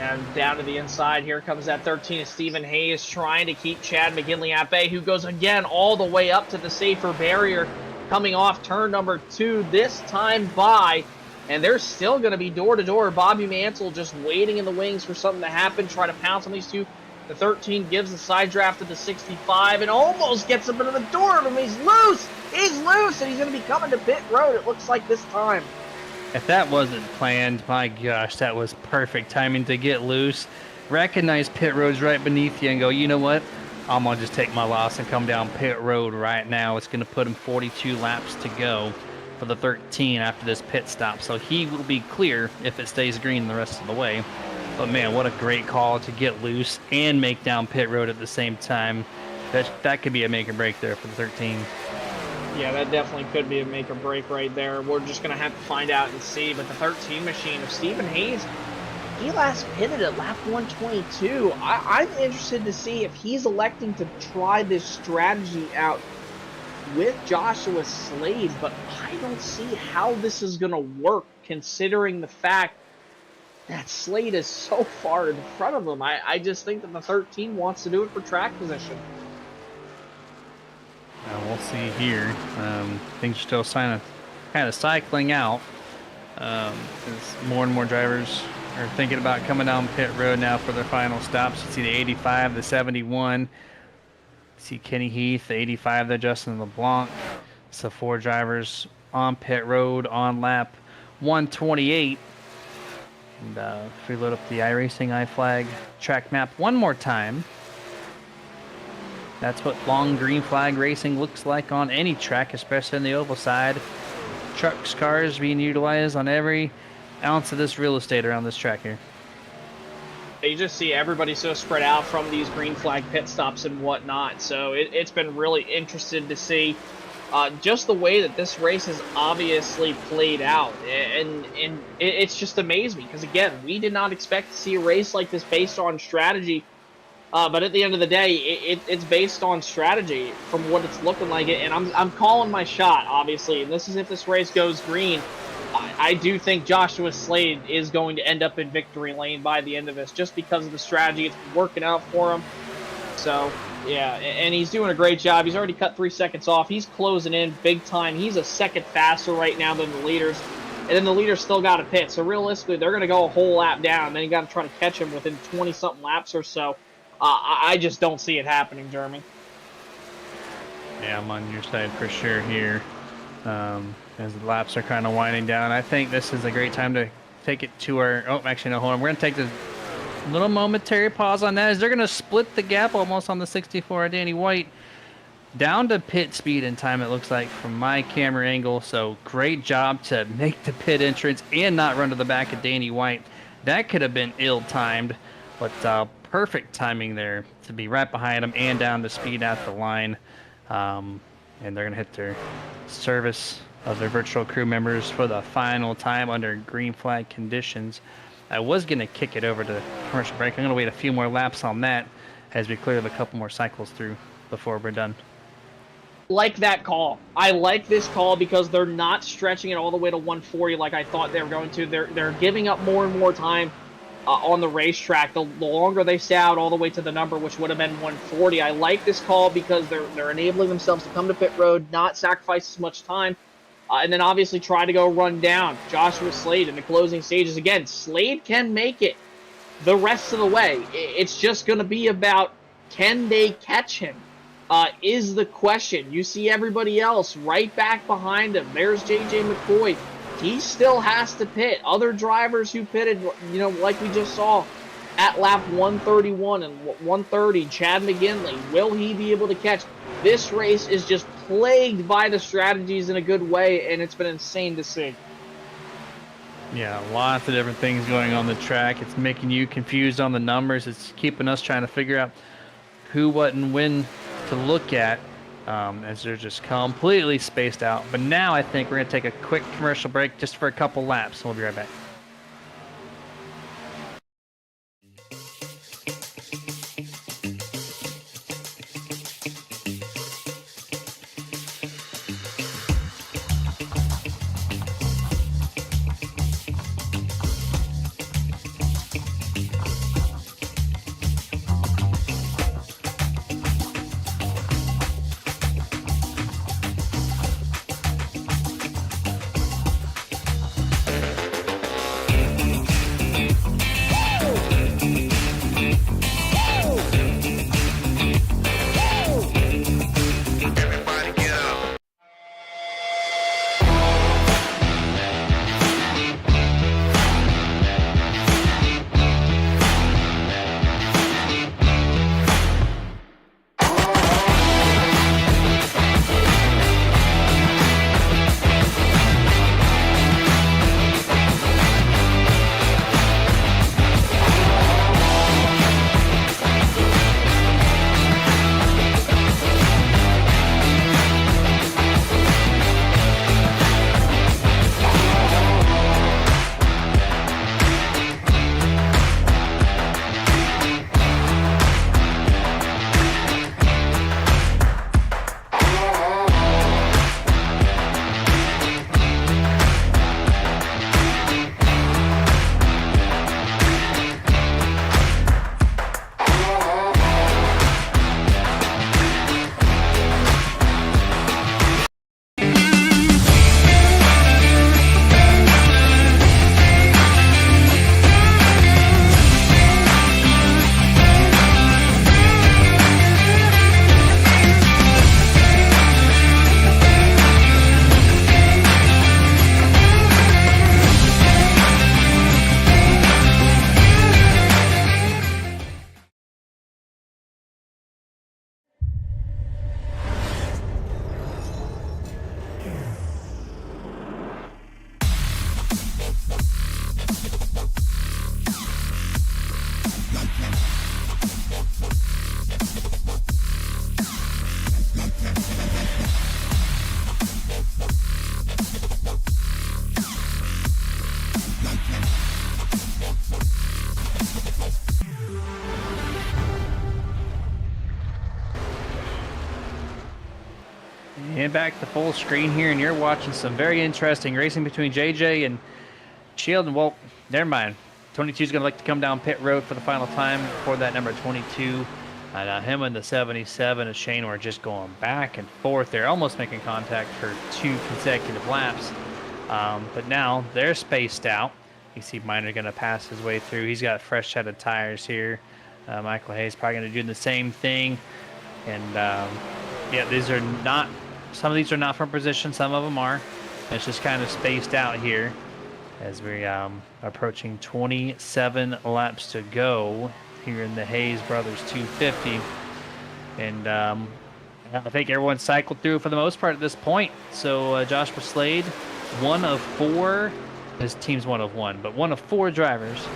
And down to the inside, here comes that 13 of Stephen Hayes trying to keep Chad McGinley at bay, who goes again all the way up to the safer barrier, coming off turn number 2, this time by, and they're still going to be door-to-door. Bobby Mansell just waiting in the wings for something to happen, try to pounce on these two. The 13 gives the side draft to the 65 and almost gets him into the door of him. He's loose! He's loose, and he's going to be coming to pit road, it looks like this time. If that wasn't planned, my gosh, that was perfect timing to get loose. Recognize pit road's right beneath you and go, you know what? I'm going to just take my loss and come down pit road right now. It's going to put him 42 laps to go for the 13 after this pit stop. So he will be clear if it stays green the rest of the way. But man, what a great call to get loose and make down pit road at the same time. That could be a make or break there for the 13. Yeah, that definitely could be a make or break right there. We're just going to have to find out and see. But the 13 machine of Stephen Hayes, he last pitted at lap 122. I'm interested to see if he's electing to try this strategy out with Joshua Slade, but I don't see how this is going to work considering the fact that Slade is so far in front of him. I just think that the 13 wants to do it for track position. We'll see here. Things are still kind of cycling out. As more and more drivers are thinking about coming down pit road now for their final stops. You see the 85, the 71. You see Kenny Heath, the 85 there, Justin LeBlanc. So 4 drivers on pit road on lap 128. And if we load up the iRacing iFlag track map one more time, that's what long green flag racing looks like on any track, especially on the oval side. Trucks, cars being utilized on every ounce of this real estate around this track here. You just see everybody so spread out from these green flag pit stops and whatnot. So it's been really interesting to see just the way that this race has obviously played out. And it's just amazed me because, again, we did not expect to see a race like this based on strategy. But at the end of the day, it's based on strategy from what it's looking like. And I'm calling my shot, obviously. And this is if this race goes green. I do think Joshua Slade is going to end up in victory lane by the end of this just because of the strategy. It's working out for him. So, yeah, and he's doing a great job. He's already cut 3 seconds off. He's closing in big time. He's a second faster right now than the leaders. And then the leaders still got to pit. So, realistically, they're going to go a whole lap down. Then you got to try to catch him within 20-something laps or so. I just don't see it happening, Jeremy. Yeah, I'm on your side for sure here. As the laps are kind of winding down, I think this is a great time to take it to our... Oh, actually, no, hold on. We're going to take this little momentary pause on that as they're going to split the gap almost on the 64 of Danny White down to pit speed and time, it looks like, from my camera angle. So great job to make the pit entrance and not run to the back of Danny White. That could have been ill-timed, but perfect timing there to be right behind him and down to speed at the line. And they're going to hit their service of their virtual crew members for the final time under green flag conditions. I was going to kick it over to commercial break. I'm going to wait a few more laps on that as we clear a couple more cycles through before we're done. Like that call. I like this call because they're not stretching it all the way to 140 like I thought they were going to. They're giving up more and more time on the racetrack. The longer they stay out all the way to the number, which would have been 140. I like this call because they're enabling themselves to come to pit road, not sacrifice as much time, and then obviously try to go run down Joshua Slade in the closing stages. Again, Slade can make it the rest of the way. It's just going to be about, can they catch him? Is the question. You see everybody else right back behind him. There's J.J. McCoy. He still has to pit. Other drivers who pitted, like we just saw at lap 131 and 130, Chad McGinley, will he be able to catch? This race is just plagued by the strategies in a good way, and it's been insane to see. Yeah, lots of different things going on the track. It's making you confused on the numbers. It's keeping us trying to figure out who, what, and when to look at, as they're just completely spaced out. But now I think we're going to take a quick commercial break just for a couple laps. We'll be right back. And back to full screen here, and you're watching some very interesting racing between JJ and Shield. And well, never mind. 22 is going to like to come down pit road for the final time for that number 22. And him and the 77 of Shane were just going back and forth. They're almost making contact for 2 consecutive laps. But now they're spaced out. You see Miner going to pass his way through. He's got fresh set of tires here. Michael Hayes probably going to do the same thing. And yeah, these are not, some of these are not from position, some of them are. It's just kind of spaced out here as we're approaching 27 laps to go here in the Hayes Brothers 250. And I think everyone's cycled through for the most part at this point. So Joshua Slade, one of 4, his team's one of 1, but one of 4 drivers,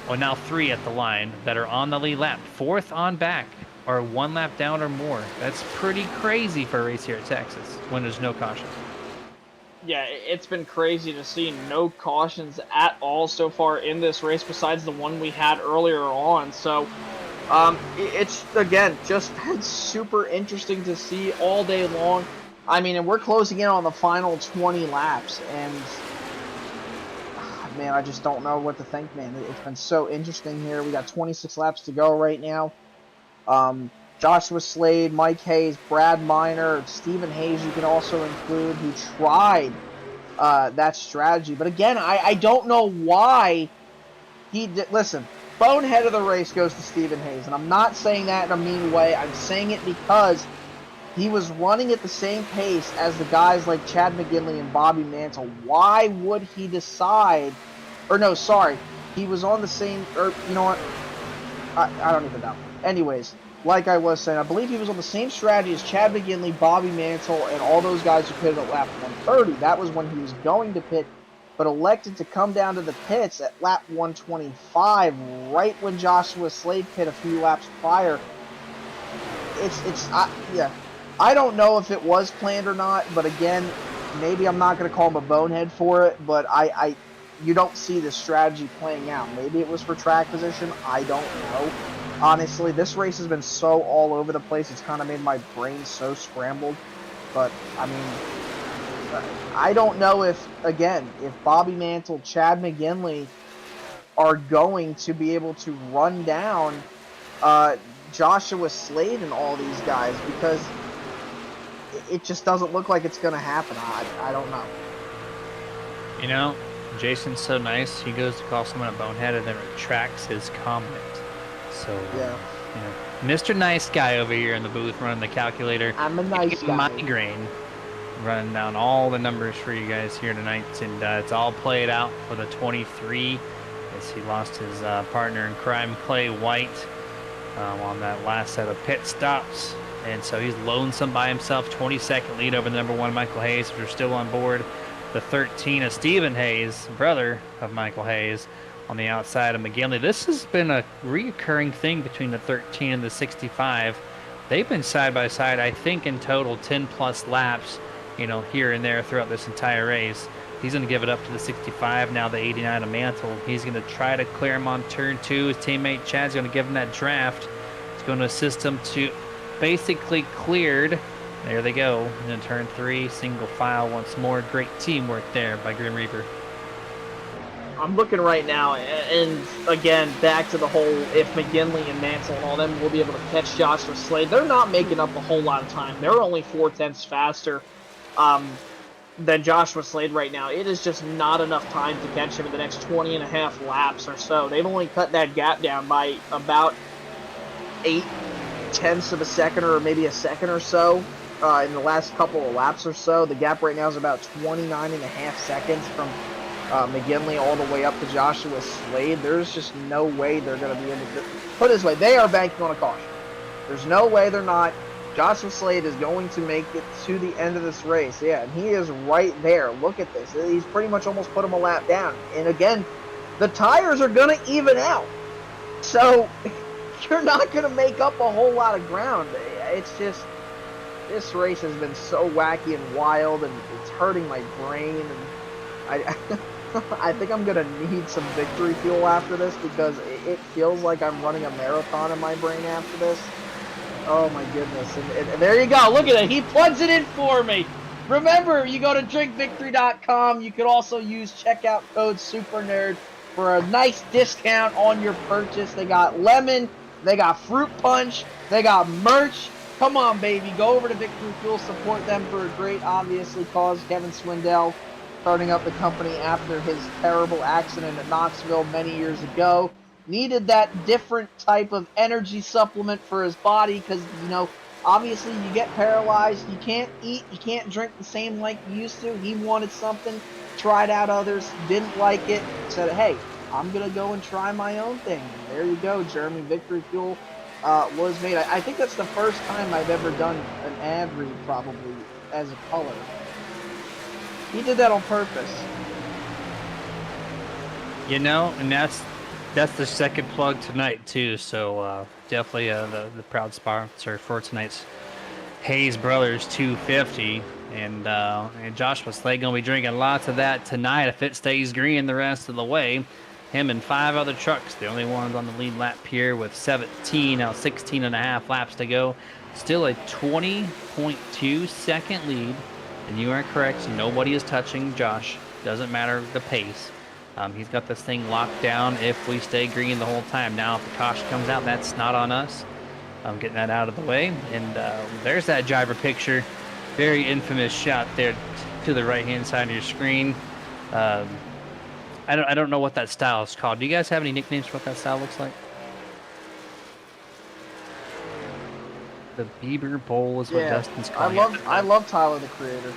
well now 3 at the line, that are on the lead lap. 4th on back, or 1 lap down or more. That's pretty crazy for a race here at Texas when there's no caution. Yeah, it's been crazy to see no cautions at all so far in this race besides the one we had earlier on. So it's, again, just been super interesting to see all day long. I mean, and we're closing in on the final 20 laps, and man, I just don't know what to think, man. It's been so interesting here. We got 26 laps to go right now. Joshua Slade, Mike Hayes, Brad Miner, Stephen Hayes you can also include, who tried that strategy. But again, I don't know why he did. Listen, bonehead of the race goes to Stephen Hayes, and I'm not saying that in a mean way. I'm saying it because he was running at the same pace as the guys like Chad McGinley and Bobby Mantle. Why would he decide, or no, sorry, he was on the same, or you know what, I don't even know. Anyways, like I was saying, I believe he was on the same strategy as Chad McGinley, Bobby Mantle, and all those guys who pitted at lap 130. That was when he was going to pit but elected to come down to the pits at lap 125, right when Joshua Slade pit a few laps prior. Yeah. I don't know if it was planned or not, but again, maybe I'm not going to call him a bonehead for it, but you don't see the strategy playing out. Maybe it was for track position. I don't know. Honestly, this race has been so all over the place. It's kind of made my brain so scrambled. But, I mean, I don't know if Bobby Mantle, Chad McGinley are going to be able to run down Joshua Slade and all these guys, because it just doesn't look like it's going to happen. I don't know. You know, Jason's so nice. He goes to call someone a bonehead and then retracts his comment. So, yeah. You know, Mr. Nice Guy over here in the booth running the calculator. I'm a nice guy. Migraine, running down all the numbers for you guys here tonight, and it's all played out for the 23 as he lost his partner in crime, Clay White, on that last set of pit stops. And so he's lonesome by himself, 20-second lead over the number 1, Michael Hayes, if you're still on board. The 13 of Stephen Hayes, brother of Michael Hayes, on the outside of McGinley. This has been a reoccurring thing between the 13 and the 65. They've been side by side, I think, in total 10-plus laps, you know, here and there throughout this entire race. He's going to give it up to the 65, now the 89 of Mantle. He's going to try to clear him on turn 2. His teammate Chad's going to give him that draft. He's going to assist him to basically cleared. There they go. And then turn 3, single file once more. Great teamwork there by Grim Reaper. I'm looking right now, and again, back to the whole, if McGinley and Mansell and all them will be able to catch Joshua Slade, they're not making up a whole lot of time. They're only 4/10 faster than Joshua Slade right now. It is just not enough time to catch him in the next 20 and a half laps or so. They've only cut that gap down by about 0.8 of a second, or maybe a second or so in the last couple of laps or so. The gap right now is about 29 and a half seconds from McGinley all the way up to Joshua Slade. There's just no way they're going to be able to put it this way. They are banking on a caution. There's no way they're not. Joshua Slade is going to make it to the end of this race. Yeah, and he is right there. Look at this. He's pretty much almost put him a lap down. And again, the tires are going to even out. So you're not going to make up a whole lot of ground. It's just, this race has been so wacky and wild, and it's hurting my brain. And I think I'm going to need some victory fuel after this, because it feels like I'm running a marathon in my brain after this. Oh my goodness. And there you go. Look at it. He plugs it in for me. Remember, you go to drinkvictory.com. You can also use checkout code SUPERNERD for a nice discount on your purchase. They got lemon. They got fruit punch. They got merch. Come on, baby. Go over to Victory Fuel. Support them for a great, obviously, cause. Kevin Swindell starting up the company after his terrible accident at Knoxville many years ago. Needed that different type of energy supplement for his body because, you know, obviously you get paralyzed. You can't eat. You can't drink the same like you used to. He wanted something. Tried out others. Didn't like it. Said, hey, I'm going to go and try my own thing. And there you go. Jeremy Victory Fuel was made. I think that's the first time I've ever done an ad read, probably, as a color. He did that on purpose. You know, and that's the second plug tonight too. So definitely the proud sponsor for tonight's Hayes Brothers 250, and Joshua Slade gonna be drinking lots of that tonight if it stays green the rest of the way. Him and 5 other trucks, the only ones on the lead lap here with 16 and a half laps to go. Still a 20.2 second lead. And you are correct, nobody is touching Josh. Doesn't matter the pace. He's got this thing locked down if we stay green the whole time. Now, if the caution comes out, that's not on us. I'm getting that out of the way. And there's that driver picture. Very infamous shot there to the right-hand side of your screen. I don't know what that style is called. Do you guys have any nicknames for what that style looks like? The Bieber Bowl is what Dustin's calling it. I love Tyler, the Creator.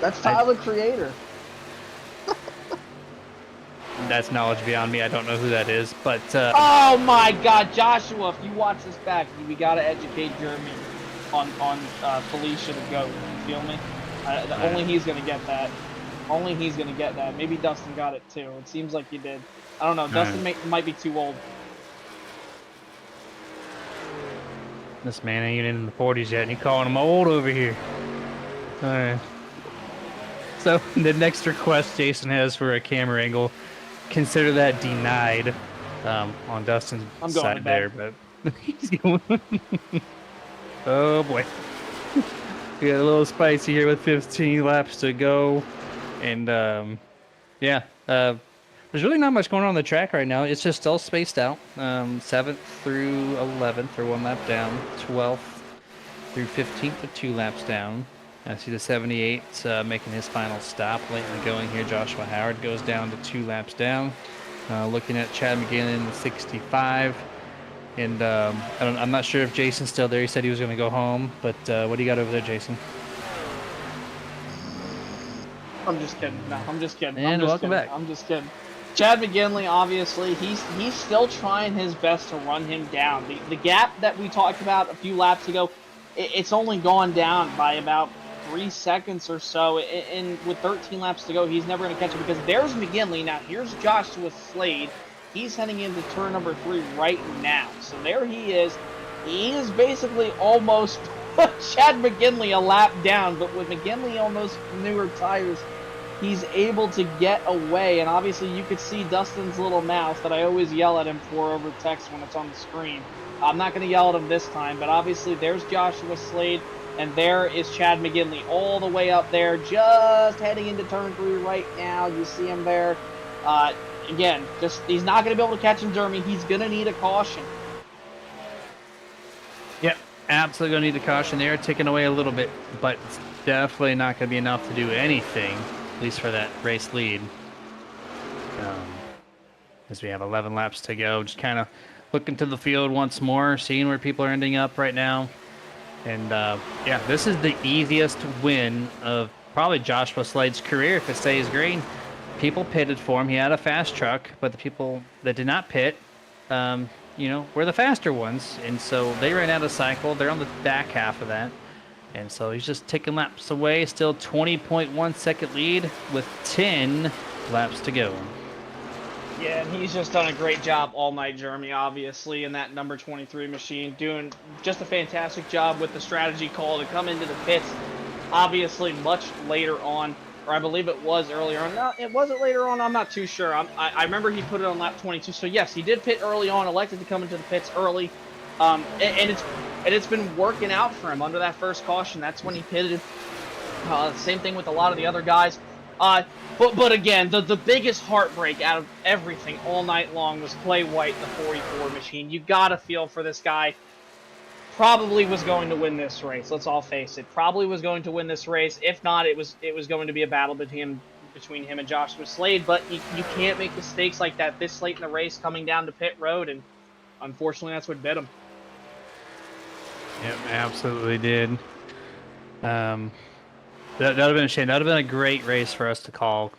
That's Tyler, Creator. That's knowledge beyond me. I don't know who that is, but... Oh my God, Joshua! If you watch this back, we gotta educate Jeremy on Felicia the Goat. You feel me? Only he's gonna get that. Only he's going to get that. Maybe Dustin got it too. It seems like he did. I don't know. Dustin might be too old. This man ain't in the 40s yet, and he calling him old over here. All right. So the next request Jason has for a camera angle, consider that denied on Dustin's side there, but he's going. Oh boy. We got a little spicy here with 15 laps to go. And yeah, there's really not much going on the track right now. It's just still spaced out. 7th through 11th are 1 lap down. 12th through 15th are 2 laps down. I see the 78 making his final stop late in the going here. Joshua Howard goes down to 2 laps down. Looking at Chad McGinn in the 65. And I'm not sure if Jason's still there. He said he was going to go home. But what do you got over there, Jason? I'm just kidding. No, I'm just kidding. And welcome back. I'm just kidding. Chad McGinley, obviously, he's still trying his best to run him down. The gap that we talked about a few laps ago, it's only gone down by about 3 seconds or so. And with 13 laps to go, he's never going to catch it because there's McGinley. Now, here's Joshua Slade. He's heading into turn number 3 right now. So there he is. He is basically almost Chad McGinley a lap down, but with McGinley on those newer tires, he's able to get away. And obviously you could see Dustin's little mouth that I always yell at him for over text when it's on the screen. I'm not going to yell at him this time, but obviously there's Joshua Slade, and there is Chad McGinley all the way up there, just heading into turn 3 right now. You see him there. Again, he's not going to be able to catch him, Jeremy. He's going to need a caution. Yep, absolutely going to need a caution there, taking away a little bit, but it's definitely not going to be enough to do anything, at least for that race lead. As we have 11 laps to go, just kind of looking to the field once more, seeing where people are ending up right now. And yeah, this is the easiest win of probably Joshua Slade's career if it stays green. People pitted for him. He had a fast truck, but the people that did not pit, you know, were the faster ones. And so they ran out of cycle. They're on the back half of that. And so he's just taking laps away. Still 20.1 second lead with 10 laps to go. Yeah, and he's just done a great job all night, Jeremy, obviously, in that number 23 machine, doing just a fantastic job with the strategy call to come into the pits, obviously much later on, or I believe it was earlier on. No, it wasn't later on, I'm not too sure. I remember he put it on lap 22, so yes, he did pit early on, elected to come into the pits early, and it's been working out for him under that first caution. That's when he pitted. Same thing with a lot of the other guys. But again, the biggest heartbreak out of everything all night long was Clay White, the 44 machine. You gotta feel for this guy. Probably was going to win this race. Let's all face it. Probably was going to win this race. If not, it was going to be a battle between him and Joshua Slade. But you can't make mistakes like that this late in the race, coming down to pit road, and unfortunately, that's what bit him. Yep, absolutely did. That would have been a shame. That would have been a great race for us to call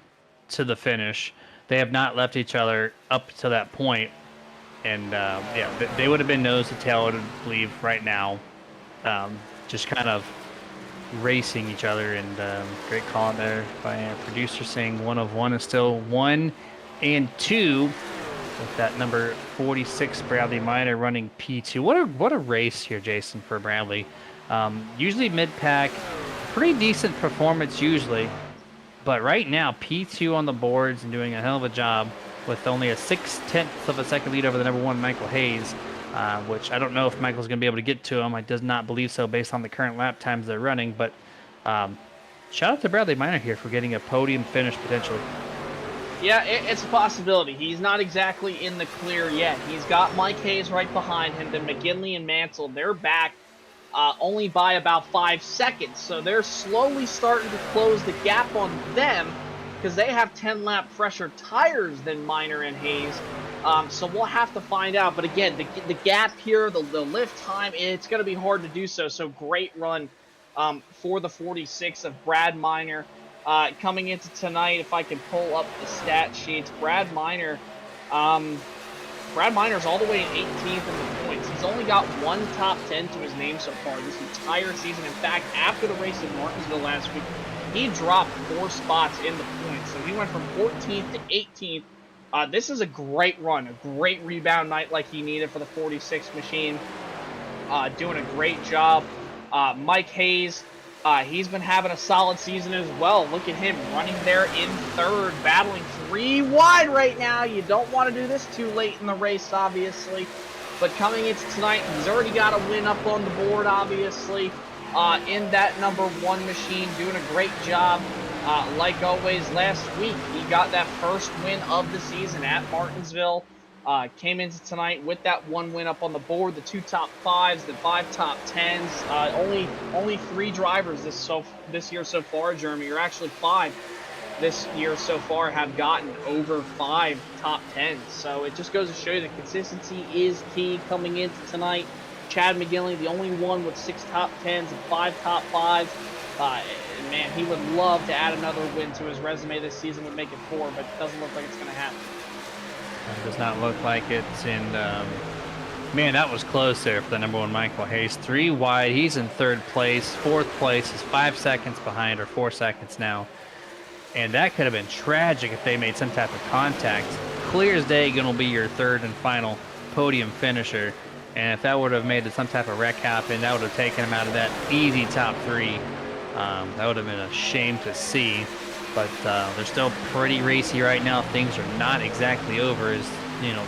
to the finish. They have not left each other up to that point. And, yeah, they would have been nose to tail, I believe, right now. Just kind of racing each other. And great call there by our producer saying 1 of 1 is still 1 and 2 with that number 46 Bradley Minor running P2. What a race here, Jason, for Bradley. Usually mid-pack. Pretty decent performance usually, but right now P2 on the boards and doing a hell of a job with only a 0.6 of a second lead over the number 1 Michael Hayes, which I don't know if Michael's going to be able to get to him. I does not believe so based on the current lap times they're running, but shout out to Bradley Minor here for getting a podium finish potentially. Yeah, it's a possibility. He's not exactly in the clear yet. He's got Mike Hayes right behind him, then McGinley and Mansell, they're back. Only by about 5 seconds. So they're slowly starting to close the gap on them because they have 10-lap fresher tires than Minor and Hayes. So we'll have to find out. But again, the gap here, the lift time, it's going to be hard to do so. So great run for the 46 of Brad Minor. Coming into tonight, if I can pull up the stat sheets, Brad Minor's all the way in 18th in the points. He's only got 1 top 10 to his name so far this entire season. In fact, after the race in Martinsville last week, he dropped 4 spots in the points. So he went from 14th to 18th. This is a great run, a great rebound night like he needed for the 46 machine. Doing a great job. Mike Hayes, he's been having a solid season as well. Look at him running there in third, battling 3 wide right now. You don't want to do this too late in the race, obviously. But coming into tonight, he's already got a win up on the board, obviously, in that #1 machine, doing a great job. Like always, last week, he got that first win of the season at Martinsville. Came into tonight with that 1 win up on the board, the 2 top 5s, the 5 top 10s. Only 3 drivers this year so far, Jeremy, or actually 5 this year so far have gotten over 5 top 10s. So it just goes to show you that consistency is key coming into tonight. Chad McGinley, the only one with 6 top 10s and 5 top 5s. Man, he would love to add another win to his resume this season, would make it 4, but it doesn't look like it's going to happen. It does not look like it. And man, that was close there for the #1 Michael Hayes. 3 wide. He's in 3rd place. 4th place is 5 seconds behind, or 4 seconds now. And that could have been tragic if they made some type of contact. Clear as day, going to be your 3rd and final podium finisher. And if that would have made some type of wreck happen, that would have taken him out of that easy top 3. That would have been a shame to see. But they're still pretty racy right now. Things are not exactly over, as you know,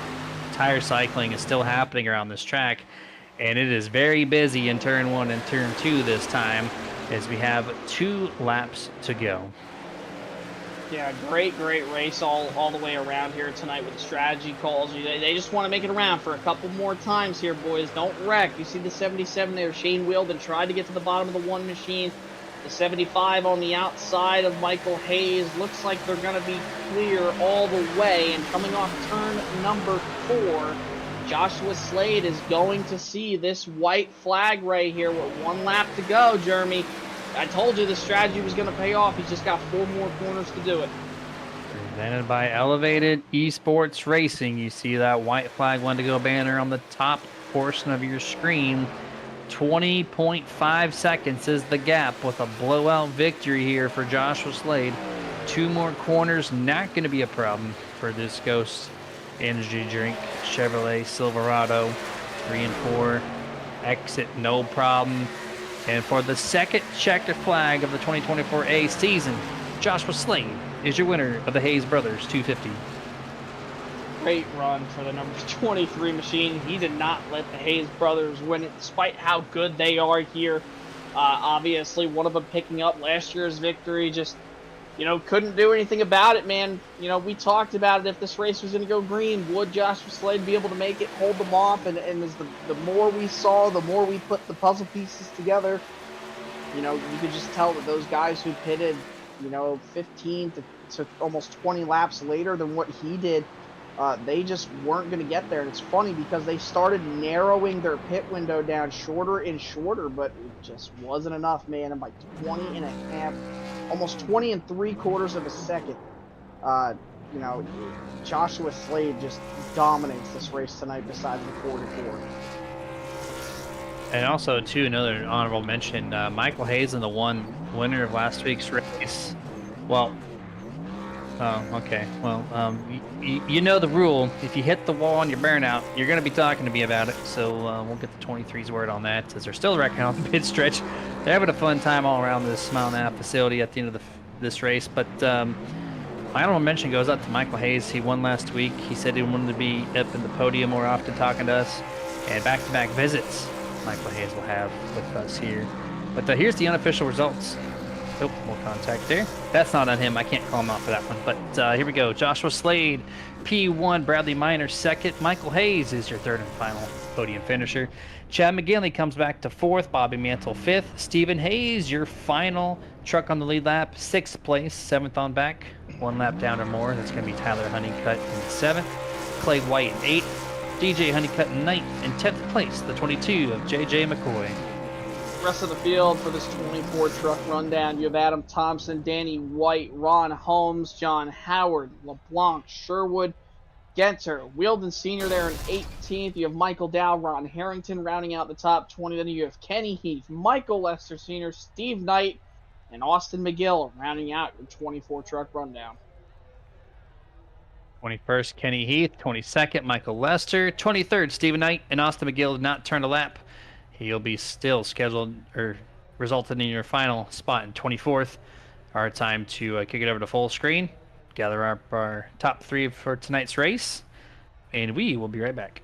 tire cycling is still happening around this track, and it is very busy in turn 1 and turn 2 this time, as we have 2 laps to go. Yeah, great race all the way around here tonight with the strategy calls. They just want to make it around for a couple more times here, boys. Don't wreck. You see the 77 there, Shane Wilden tried to get to the bottom of the 1 machine. The 75 on the outside of Michael Hayes. Looks like they're going to be clear all the way. And coming off turn number 4, Joshua Slade is going to see this white flag right here with 1 lap to go, Jeremy. I told you the strategy was going to pay off. He's just got 4 more corners to do it. Presented by Elevated Esports Racing. You see that white flag 1 to go banner on the top portion of your screen. 20.5 seconds is the gap, with a blowout victory here for Joshua Slade. 2 more corners, not going to be a problem for this Ghost Energy Drink Chevrolet Silverado. 3 and 4, exit no problem. And for the 2nd checkered flag of the 2024A season, Joshua Slade is your winner of the Hayes Brothers 250. Great run for the number 23 machine. He did not let the Hayes brothers win it, despite how good they are here. Obviously, one of them picking up last year's victory, just, couldn't do anything about it, man. We talked about it. If this race was going to go green, would Joshua Slade be able to make it, hold them off? And as the more we saw, the more we put the puzzle pieces together, you could just tell that those guys who pitted, 15 to almost 20 laps later than what he did, they just weren't going to get there. And it's funny because they started narrowing their pit window down shorter and shorter, but it just wasn't enough, man. And by 20 and a half, almost 20 3/4 of a second, Joshua Slade just dominates this race tonight besides the 4-4. And also, too, another honorable mention, Michael Hayes in the winner of last week's race. Well, oh, okay. Well, you know the rule. If you hit the wall on your burnout, you're going to be talking to me about it. So we'll get the 23's word on that, as they're still wrecking on the pit stretch. They're having a fun time all around this mile and a half facility at the end of this race. But my honorable mention goes out to Michael Hayes. He won last week. He said he wanted to be up in the podium more often talking to us. And back-to-back visits Michael Hayes will have with us here. But here's the unofficial results. Oh, more contact there. That's not on him. I can't call him out for that one. But here we go. Joshua Slade, P1. Bradley Miner, 2nd. Michael Hayes is your 3rd and final podium finisher. Chad McGinley comes back to 4th. Bobby Mantle, 5th. Stephen Hayes, your final truck on the lead lap, 6th place. 7th on back. 1 lap down or more. That's going to be Tyler Honeycutt in 7th. Clay White in 8th. DJ Honeycutt in 9th. And 10th place, the 22 of JJ McCoy. Rest of the field for this 24 truck rundown. You have Adam Thompson, Danny White, Ron Holmes, John Howard, LeBlanc, Sherwood, Genter, Wielden Sr. there in 18th. You have Michael Dow, Ron Harrington rounding out the top 20. Then you have Kenny Heath, Michael Lester Sr., Steve Knight, and Austin McGill rounding out your 24 truck rundown. 21st, Kenny Heath. 22nd, Michael Lester. 23rd, Stephen Knight. And Austin McGill did not turn a lap. He'll be still scheduled or resulted in your final spot in 24th. Our time to kick it over to full screen, gather up our top 3 for tonight's race, and we will be right back.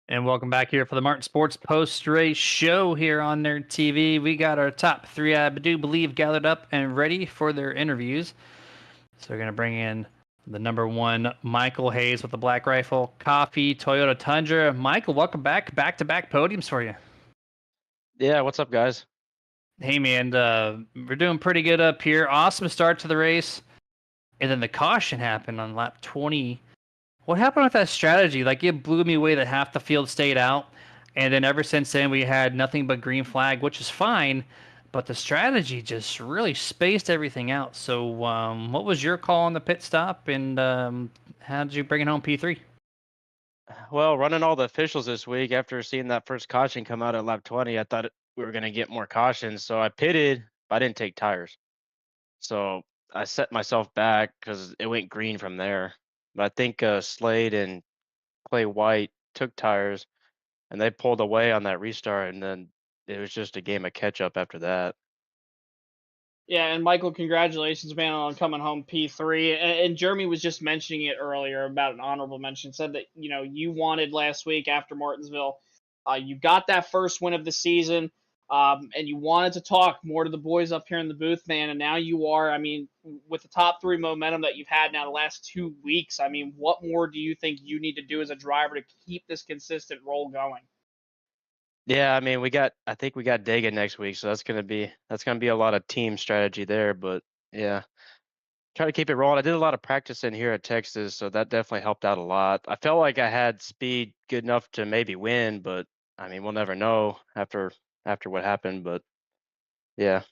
And welcome back here for the Martin Sports post-race show here on their TV. We got our top 3, I do believe, gathered up and ready for their interviews. So we're going to bring in the number 1, Michael Hayes with the Black Rifle Coffee Toyota Tundra. Michael, welcome back. Back-to-back podiums for you. Yeah, what's up, guys? Hey, man, we're doing pretty good up here. Awesome start to the race. And then the caution happened on lap 20. What happened with that strategy? Like, it blew me away that half the field stayed out. And then ever since then, we had nothing but green flag, which is fine. But the strategy just really spaced everything out. So what was your call on the pit stop? And how did you bring it home P3? Well, running all the officials this week after seeing that first caution come out at lap 20, I thought we were going to get more cautions. So I pitted, but I didn't take tires. So I set myself back because it went green from there. But I think Slade and Clay White took tires and they pulled away on that restart. And then it was just a game of catch up after that. Yeah, and Michael, congratulations, man, on coming home P3. And Jeremy was just mentioning it earlier about an honorable mention. Said that you wanted last week after Martinsville, you got that first win of the season, and you wanted to talk more to the boys up here in the booth, man. And now you are. I mean, with the top 3 momentum that you've had now the last 2 weeks, I mean, what more do you think you need to do as a driver to keep this consistent roll going? Yeah, I mean, I think we got Dega next week, so that's gonna be a lot of team strategy there. But yeah, try to keep it rolling. I did a lot of practice in here at Texas, so that definitely helped out a lot. I felt like I had speed good enough to maybe win, but I mean, we'll never know after what happened. But yeah,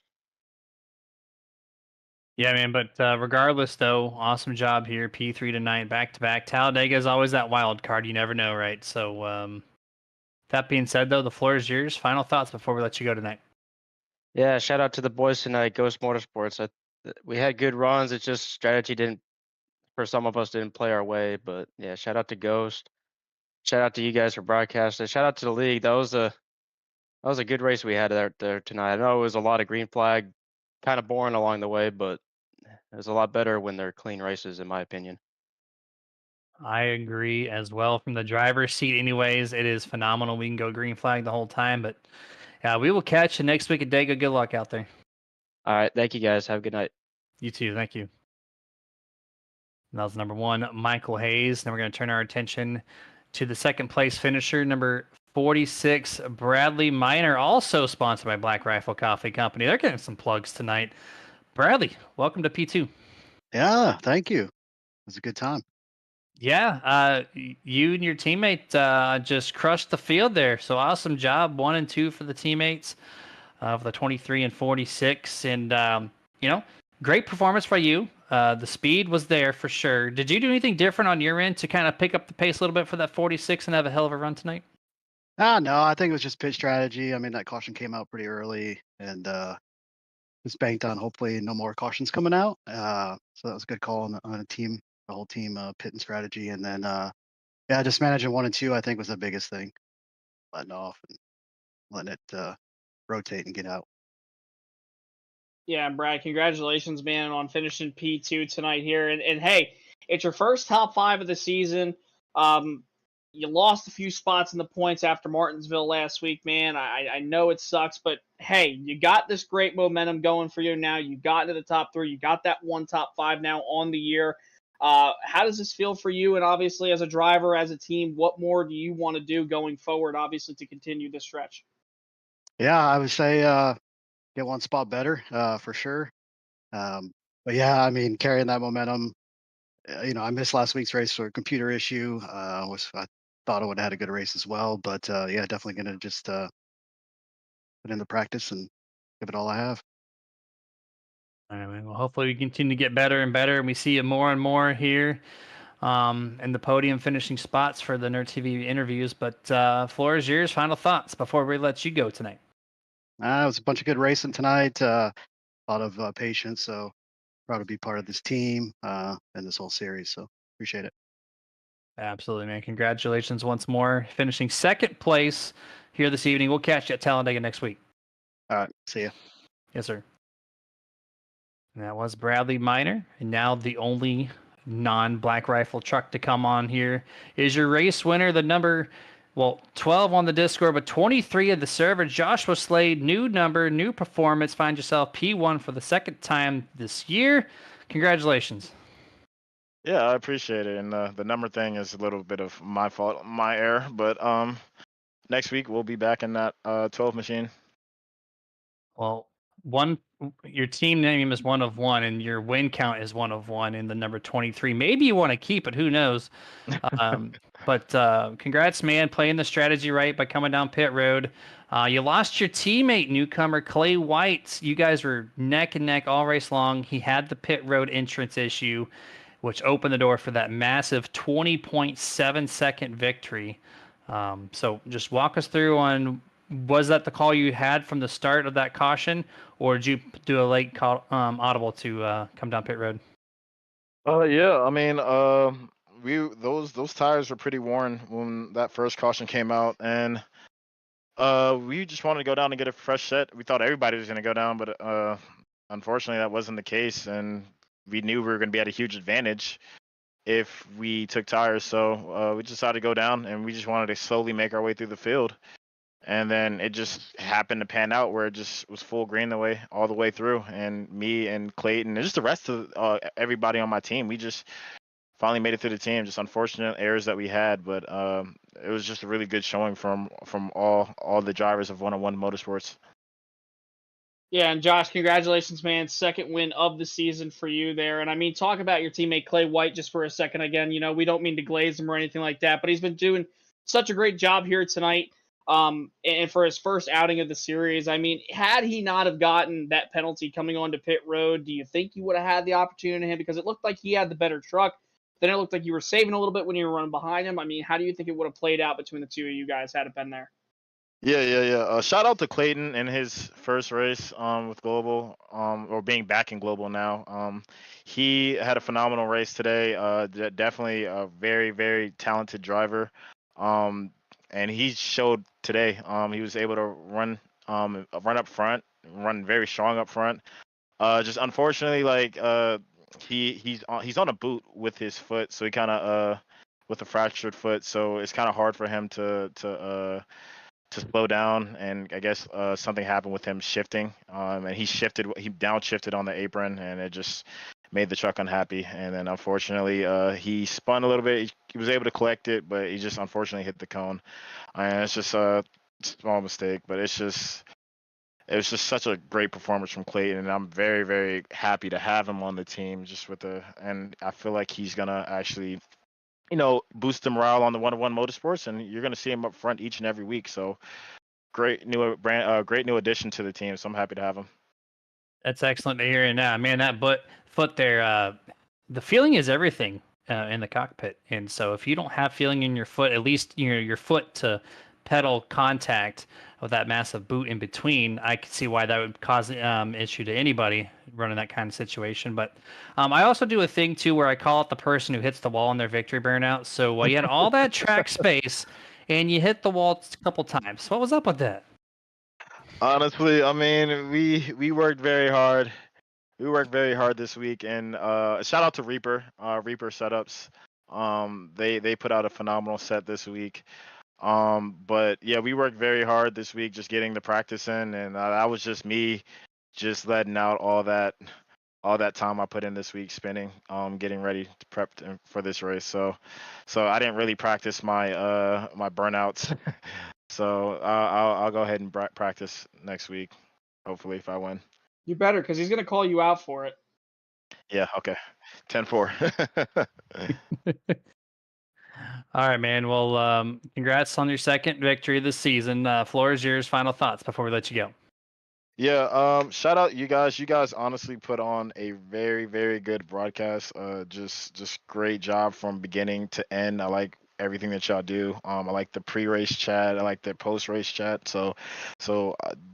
Yeah, man. But regardless, though, awesome job here. P3 tonight, back-to-back. Talladega is always that wild card. You never know, right? So that being said, though, the floor is yours. Final thoughts before we let you go tonight. yeah. Shout out to the boys tonight, Ghost Motorsports. We had good runs. It's just strategy didn't for some of us didn't play our way. But yeah, shout out to Ghost. Shout out to you guys for broadcasting. Shout out to the league. That was a good race we had there tonight. I know it was a lot of green flag, kind of boring along the way, but it was a lot better when they're clean races, in my opinion. I agree as well. From the driver's seat, anyways, it is phenomenal. We can go green flag the whole time, but we will catch you next week at Dago. Good luck out there. All right, thank you guys. Have a good night. You too. Thank you. And that was number one, Michael Hayes. Then we're going to turn our attention to the second place finisher, number 46, Bradley Miner, also sponsored by Black Rifle Coffee Company. They're getting some plugs tonight. Bradley, welcome to P2. Yeah, thank you. It was a good time. Yeah, you and your teammate just crushed the field there. So awesome job, 1 and 2 for the teammates of the 23 and 46, and great performance by you. The speed was there for sure. Did you do anything different on your end to kind of pick up the pace a little bit for that 46 and have a hell of a run tonight? No, I think it was just pitch strategy. I mean, that caution came out pretty early, and just banked on hopefully no more cautions coming out. So that was a good call on a team, the whole team pitting strategy, and then just managing 1 and 2. I think was the biggest thing, letting off and letting it rotate and get out. Yeah, Brad, congratulations, man, on finishing P2 tonight here. And hey, it's your first top 5 of the season. You lost a few spots in the points after Martinsville last week, man. I know it sucks, but hey, you got this great momentum going for you now. You got into the top 3. You got that one top 5 now on the year. How does this feel for you? And obviously, as a driver, as a team, what more do you want to do going forward, obviously, to continue this stretch? Yeah, I would say get one spot better for sure. But yeah, I mean, carrying that momentum. I missed last week's race for a computer issue. I thought I would have had a good race as well, but yeah, definitely gonna just put in the practice and give it all I have. All right, man. Well, hopefully we continue to get better and better, and we see you more and more here in the podium finishing spots for the Nerd TV interviews. But floor is yours. Final thoughts before we let you go tonight. It was a bunch of good racing tonight. A lot of patience. So proud to be part of this team and this whole series. So appreciate it. Absolutely, man. Congratulations once more. Finishing second place here this evening. We'll catch you at Talladega next week. All right. See ya. Yes, sir. And that was Bradley Miner. And now the only non-Black Rifle truck to come on here is your race winner, the number, 12 on the Discord, but 23 of the server, Joshua Slade. New number, new performance. Find yourself P1 for the second time this year. Congratulations. Yeah, I appreciate it. And the number thing is a little bit of my fault, my error. But next week we'll be back in that 12 machine. Well, your team name is 1 of 1, and your win count is 1 of 1 in the number 23. Maybe you want to keep it. Who knows? But congrats, man, playing the strategy right by coming down pit road. You lost your teammate, newcomer Clay White. You guys were neck and neck all race long. He had the pit road entrance issue, which opened the door for that massive 20.7-second victory. So just walk us through on, was that the call you had from the start of that caution, or did you do a late call, audible to come down pit road? Yeah, I mean, those tires were pretty worn when that first caution came out, and we just wanted to go down and get a fresh set. We thought everybody was going to go down, but unfortunately that wasn't the case, and we knew we were going to be at a huge advantage if we took tires. So we decided to go down, and we just wanted to slowly make our way through the field. And then it just happened to pan out where it just was full green all the way through. And me and Clayton and just the rest of everybody on my team, we just finally made it through the team. Just unfortunate errors that we had, but it was just a really good showing from all the drivers of 101 Motorsports. Yeah, and Josh, congratulations, man. Second win of the season for you there. And I mean, talk about your teammate Clay White just for a second again. We don't mean to glaze him or anything like that, but he's been doing such a great job here tonight. And for his first outing of the series, I mean, had he not have gotten that penalty coming onto pit road, do you think you would have had the opportunity to him? Because it looked like he had the better truck. Then it looked like you were saving a little bit when you were running behind him. I mean, how do you think it would have played out between the two of you guys had it been there? Yeah. Shout out to Clayton in his first race with Global, or being back in Global now. He had a phenomenal race today. Definitely a very, very talented driver. And he showed today. He was able to run up front, run very strong up front. Just unfortunately, like he's on a boot with his foot, so he kind of with a fractured foot, so it's kind of hard for him to slow down. And I guess something happened with him shifting, and he downshifted on the apron, and it just made the truck unhappy. And then unfortunately, he spun a little bit. He was able to collect it, but he just unfortunately hit the cone. And it's just a small mistake, but it was just such a great performance from Clayton, and I'm very, very happy to have him on the team. And I feel like he's gonna actually, boost the morale on the one-on-one motorsports, and you're gonna see him up front each and every week. So great new addition to the team. So I'm happy to have him. That's excellent to hear. And man, that foot there, the feeling is everything in the cockpit. And so if you don't have feeling in your foot, at least your foot to pedal contact with that massive boot in between, I could see why that would cause issue to anybody running that kind of situation. But I also do a thing too where I call it the person who hits the wall in their victory burnout. So you had all that track space and you hit the wall a couple times. What was up with that? Honestly, I mean, we worked very hard. We worked very hard this week, and shout out to Reaper Setups. They put out a phenomenal set this week. But yeah, we worked very hard this week, just getting the practice in, and that was just me, just letting out all that time I put in this week spinning, getting ready to prep for this race. So I didn't really practice my my burnouts. So I'll go ahead and practice next week, hopefully, if I win. You better, because he's gonna call you out for it. Yeah, okay. 10-4. All right, man. Well, congrats on your second victory this season. Floor is yours. Final thoughts before we let you go. Yeah, shout out you guys. You guys honestly put on a very, very good broadcast. Just great job from beginning to end. I like everything that y'all do. I like the pre-race chat. I like the post-race chat. So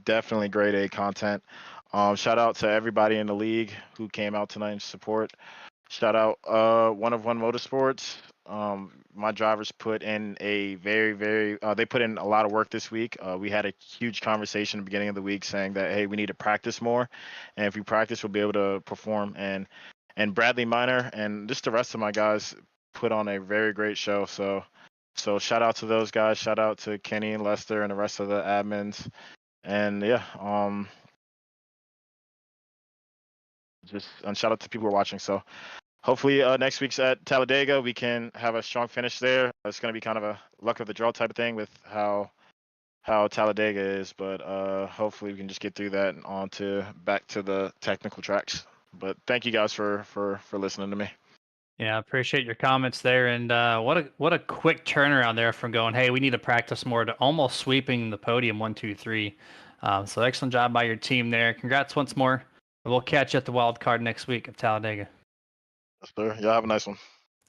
definitely grade A content. Shout out to everybody in the league who came out tonight and support. Shout out One of One Motorsports. My drivers put in a they put in a lot of work this week. We had a huge conversation at the beginning of the week saying that, hey, we need to practice more, and if we practice, we'll be able to perform. And Bradley Miner and just the rest of my guys put on a very great show. So shout out to those guys. Shout out to Kenny and Lester and the rest of the admins. And yeah, and shout out to people who are watching. So hopefully next week's at Talladega, we can have a strong finish there. It's going to be kind of a luck of the draw type of thing with how Talladega is, but hopefully we can just get through that and back to the technical tracks. But thank you guys for listening to me. Yeah, I appreciate your comments there. And what a quick turnaround there from going, hey, we need to practice more, to almost sweeping the podium 1, 2, 3. So excellent job by your team there. Congrats once more. We'll catch you at the wild card next week of Talladega. Yes, sir. Y'all have a nice one.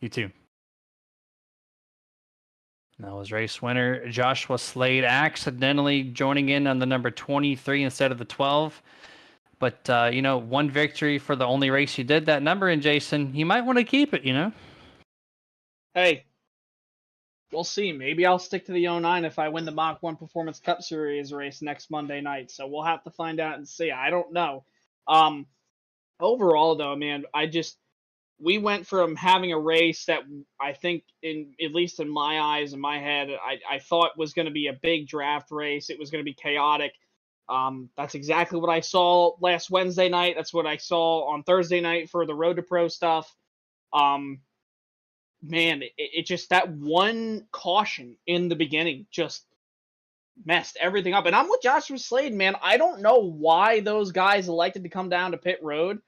You too. That was race winner Joshua Slade, accidentally joining in on the number 23 instead of the 12. But, one victory for the only race you did that number in, Jason. You might want to keep it, Hey, we'll see. Maybe I'll stick to the 09 if I win the Mach 1 Performance Cup Series race next Monday night. So we'll have to find out and see. I don't know. Overall, though, man, we went from having a race that I think, at least in my eyes and my head, I thought was going to be a big draft race. It was going to be chaotic. That's exactly what I saw last Wednesday night. That's what I saw on Thursday night for the Road to Pro stuff. Man, it just, that one caution in the beginning just messed everything up. And I'm with Joshua Slade, man. I don't know why those guys elected to come down to pit road.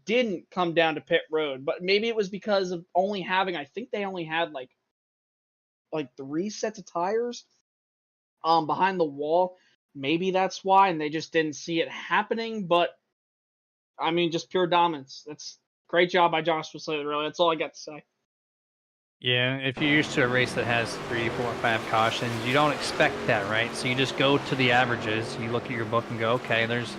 Didn't come down to pit road, but maybe it was because of only having, I think they only had like 3 sets of tires behind the wall. Maybe that's why, and they just didn't see it happening. But I mean, just pure dominance. That's great job by Joshua Slade, really. That's all I got to say. Yeah, if you're used to a race that has 3, 4, 5 cautions, you don't expect that, right? So you just go to the averages. You look at your book and go, okay, there's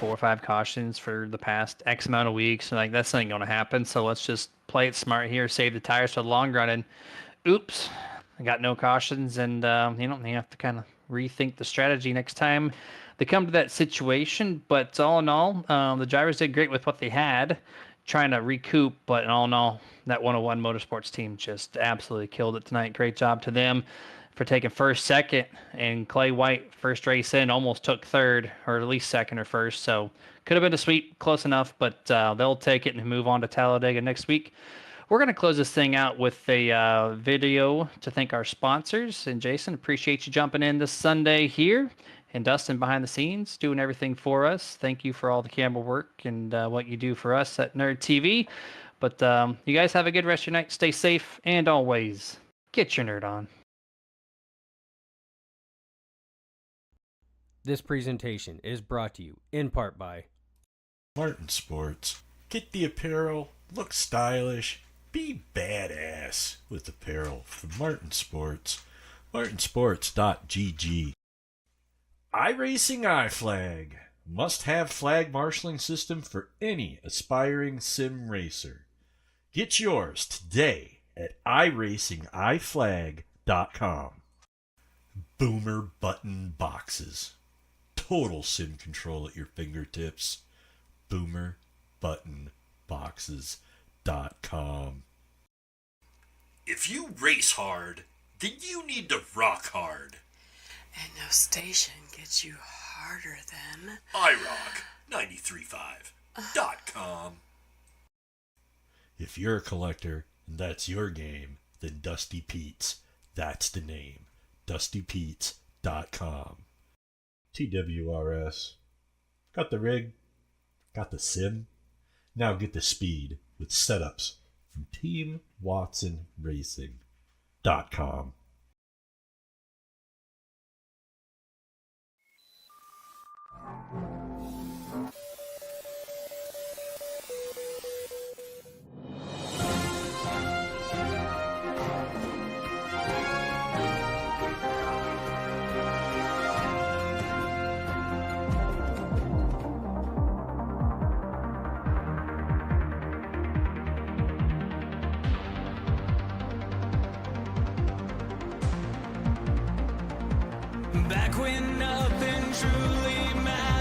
4 or 5 cautions for the past X amount of weeks, and like that's not going to happen. So let's just play it smart here, save the tires for the long run. And oops, I got no cautions, and you have to kind of rethink the strategy next time. they come to that situation. But all in all, the drivers did great with what they had, trying to recoup. But all in all, that 101 Motorsports team just absolutely killed it tonight. Great job to them for taking first, second, and Clay White, first race in, almost took third, or at least second or first. So could have been a sweep, close enough, but they'll take it and move on to Talladega next week. We're going to close this thing out with a video to thank our sponsors. And Jason, appreciate you jumping in this Sunday here. And Dustin behind the scenes, doing everything for us. Thank you for all the camera work and what you do for us at Nerd TV. But you guys have a good rest of your night. Stay safe, and always get your nerd on. This presentation is brought to you in part by Martin Sports. Get the apparel, look stylish, be badass with apparel from Martin Sports. martinsports.gg. iRacing iFlag. Must-have flag marshaling system for any aspiring sim racer. Get yours today at iracingiflag.com. Boomer button boxes. Total sim control at your fingertips. boomerbuttonboxes.com. If you race hard, then you need to rock hard. And no station gets you harder than iRock935.com. If you're a collector and that's your game, then Dusty Pete's, that's the name. DustyPete's.com. TWRS. Got the rig? Got the sim? Now get the speed with setups from TeamWatsonRacing.com. Back when nothing truly mattered.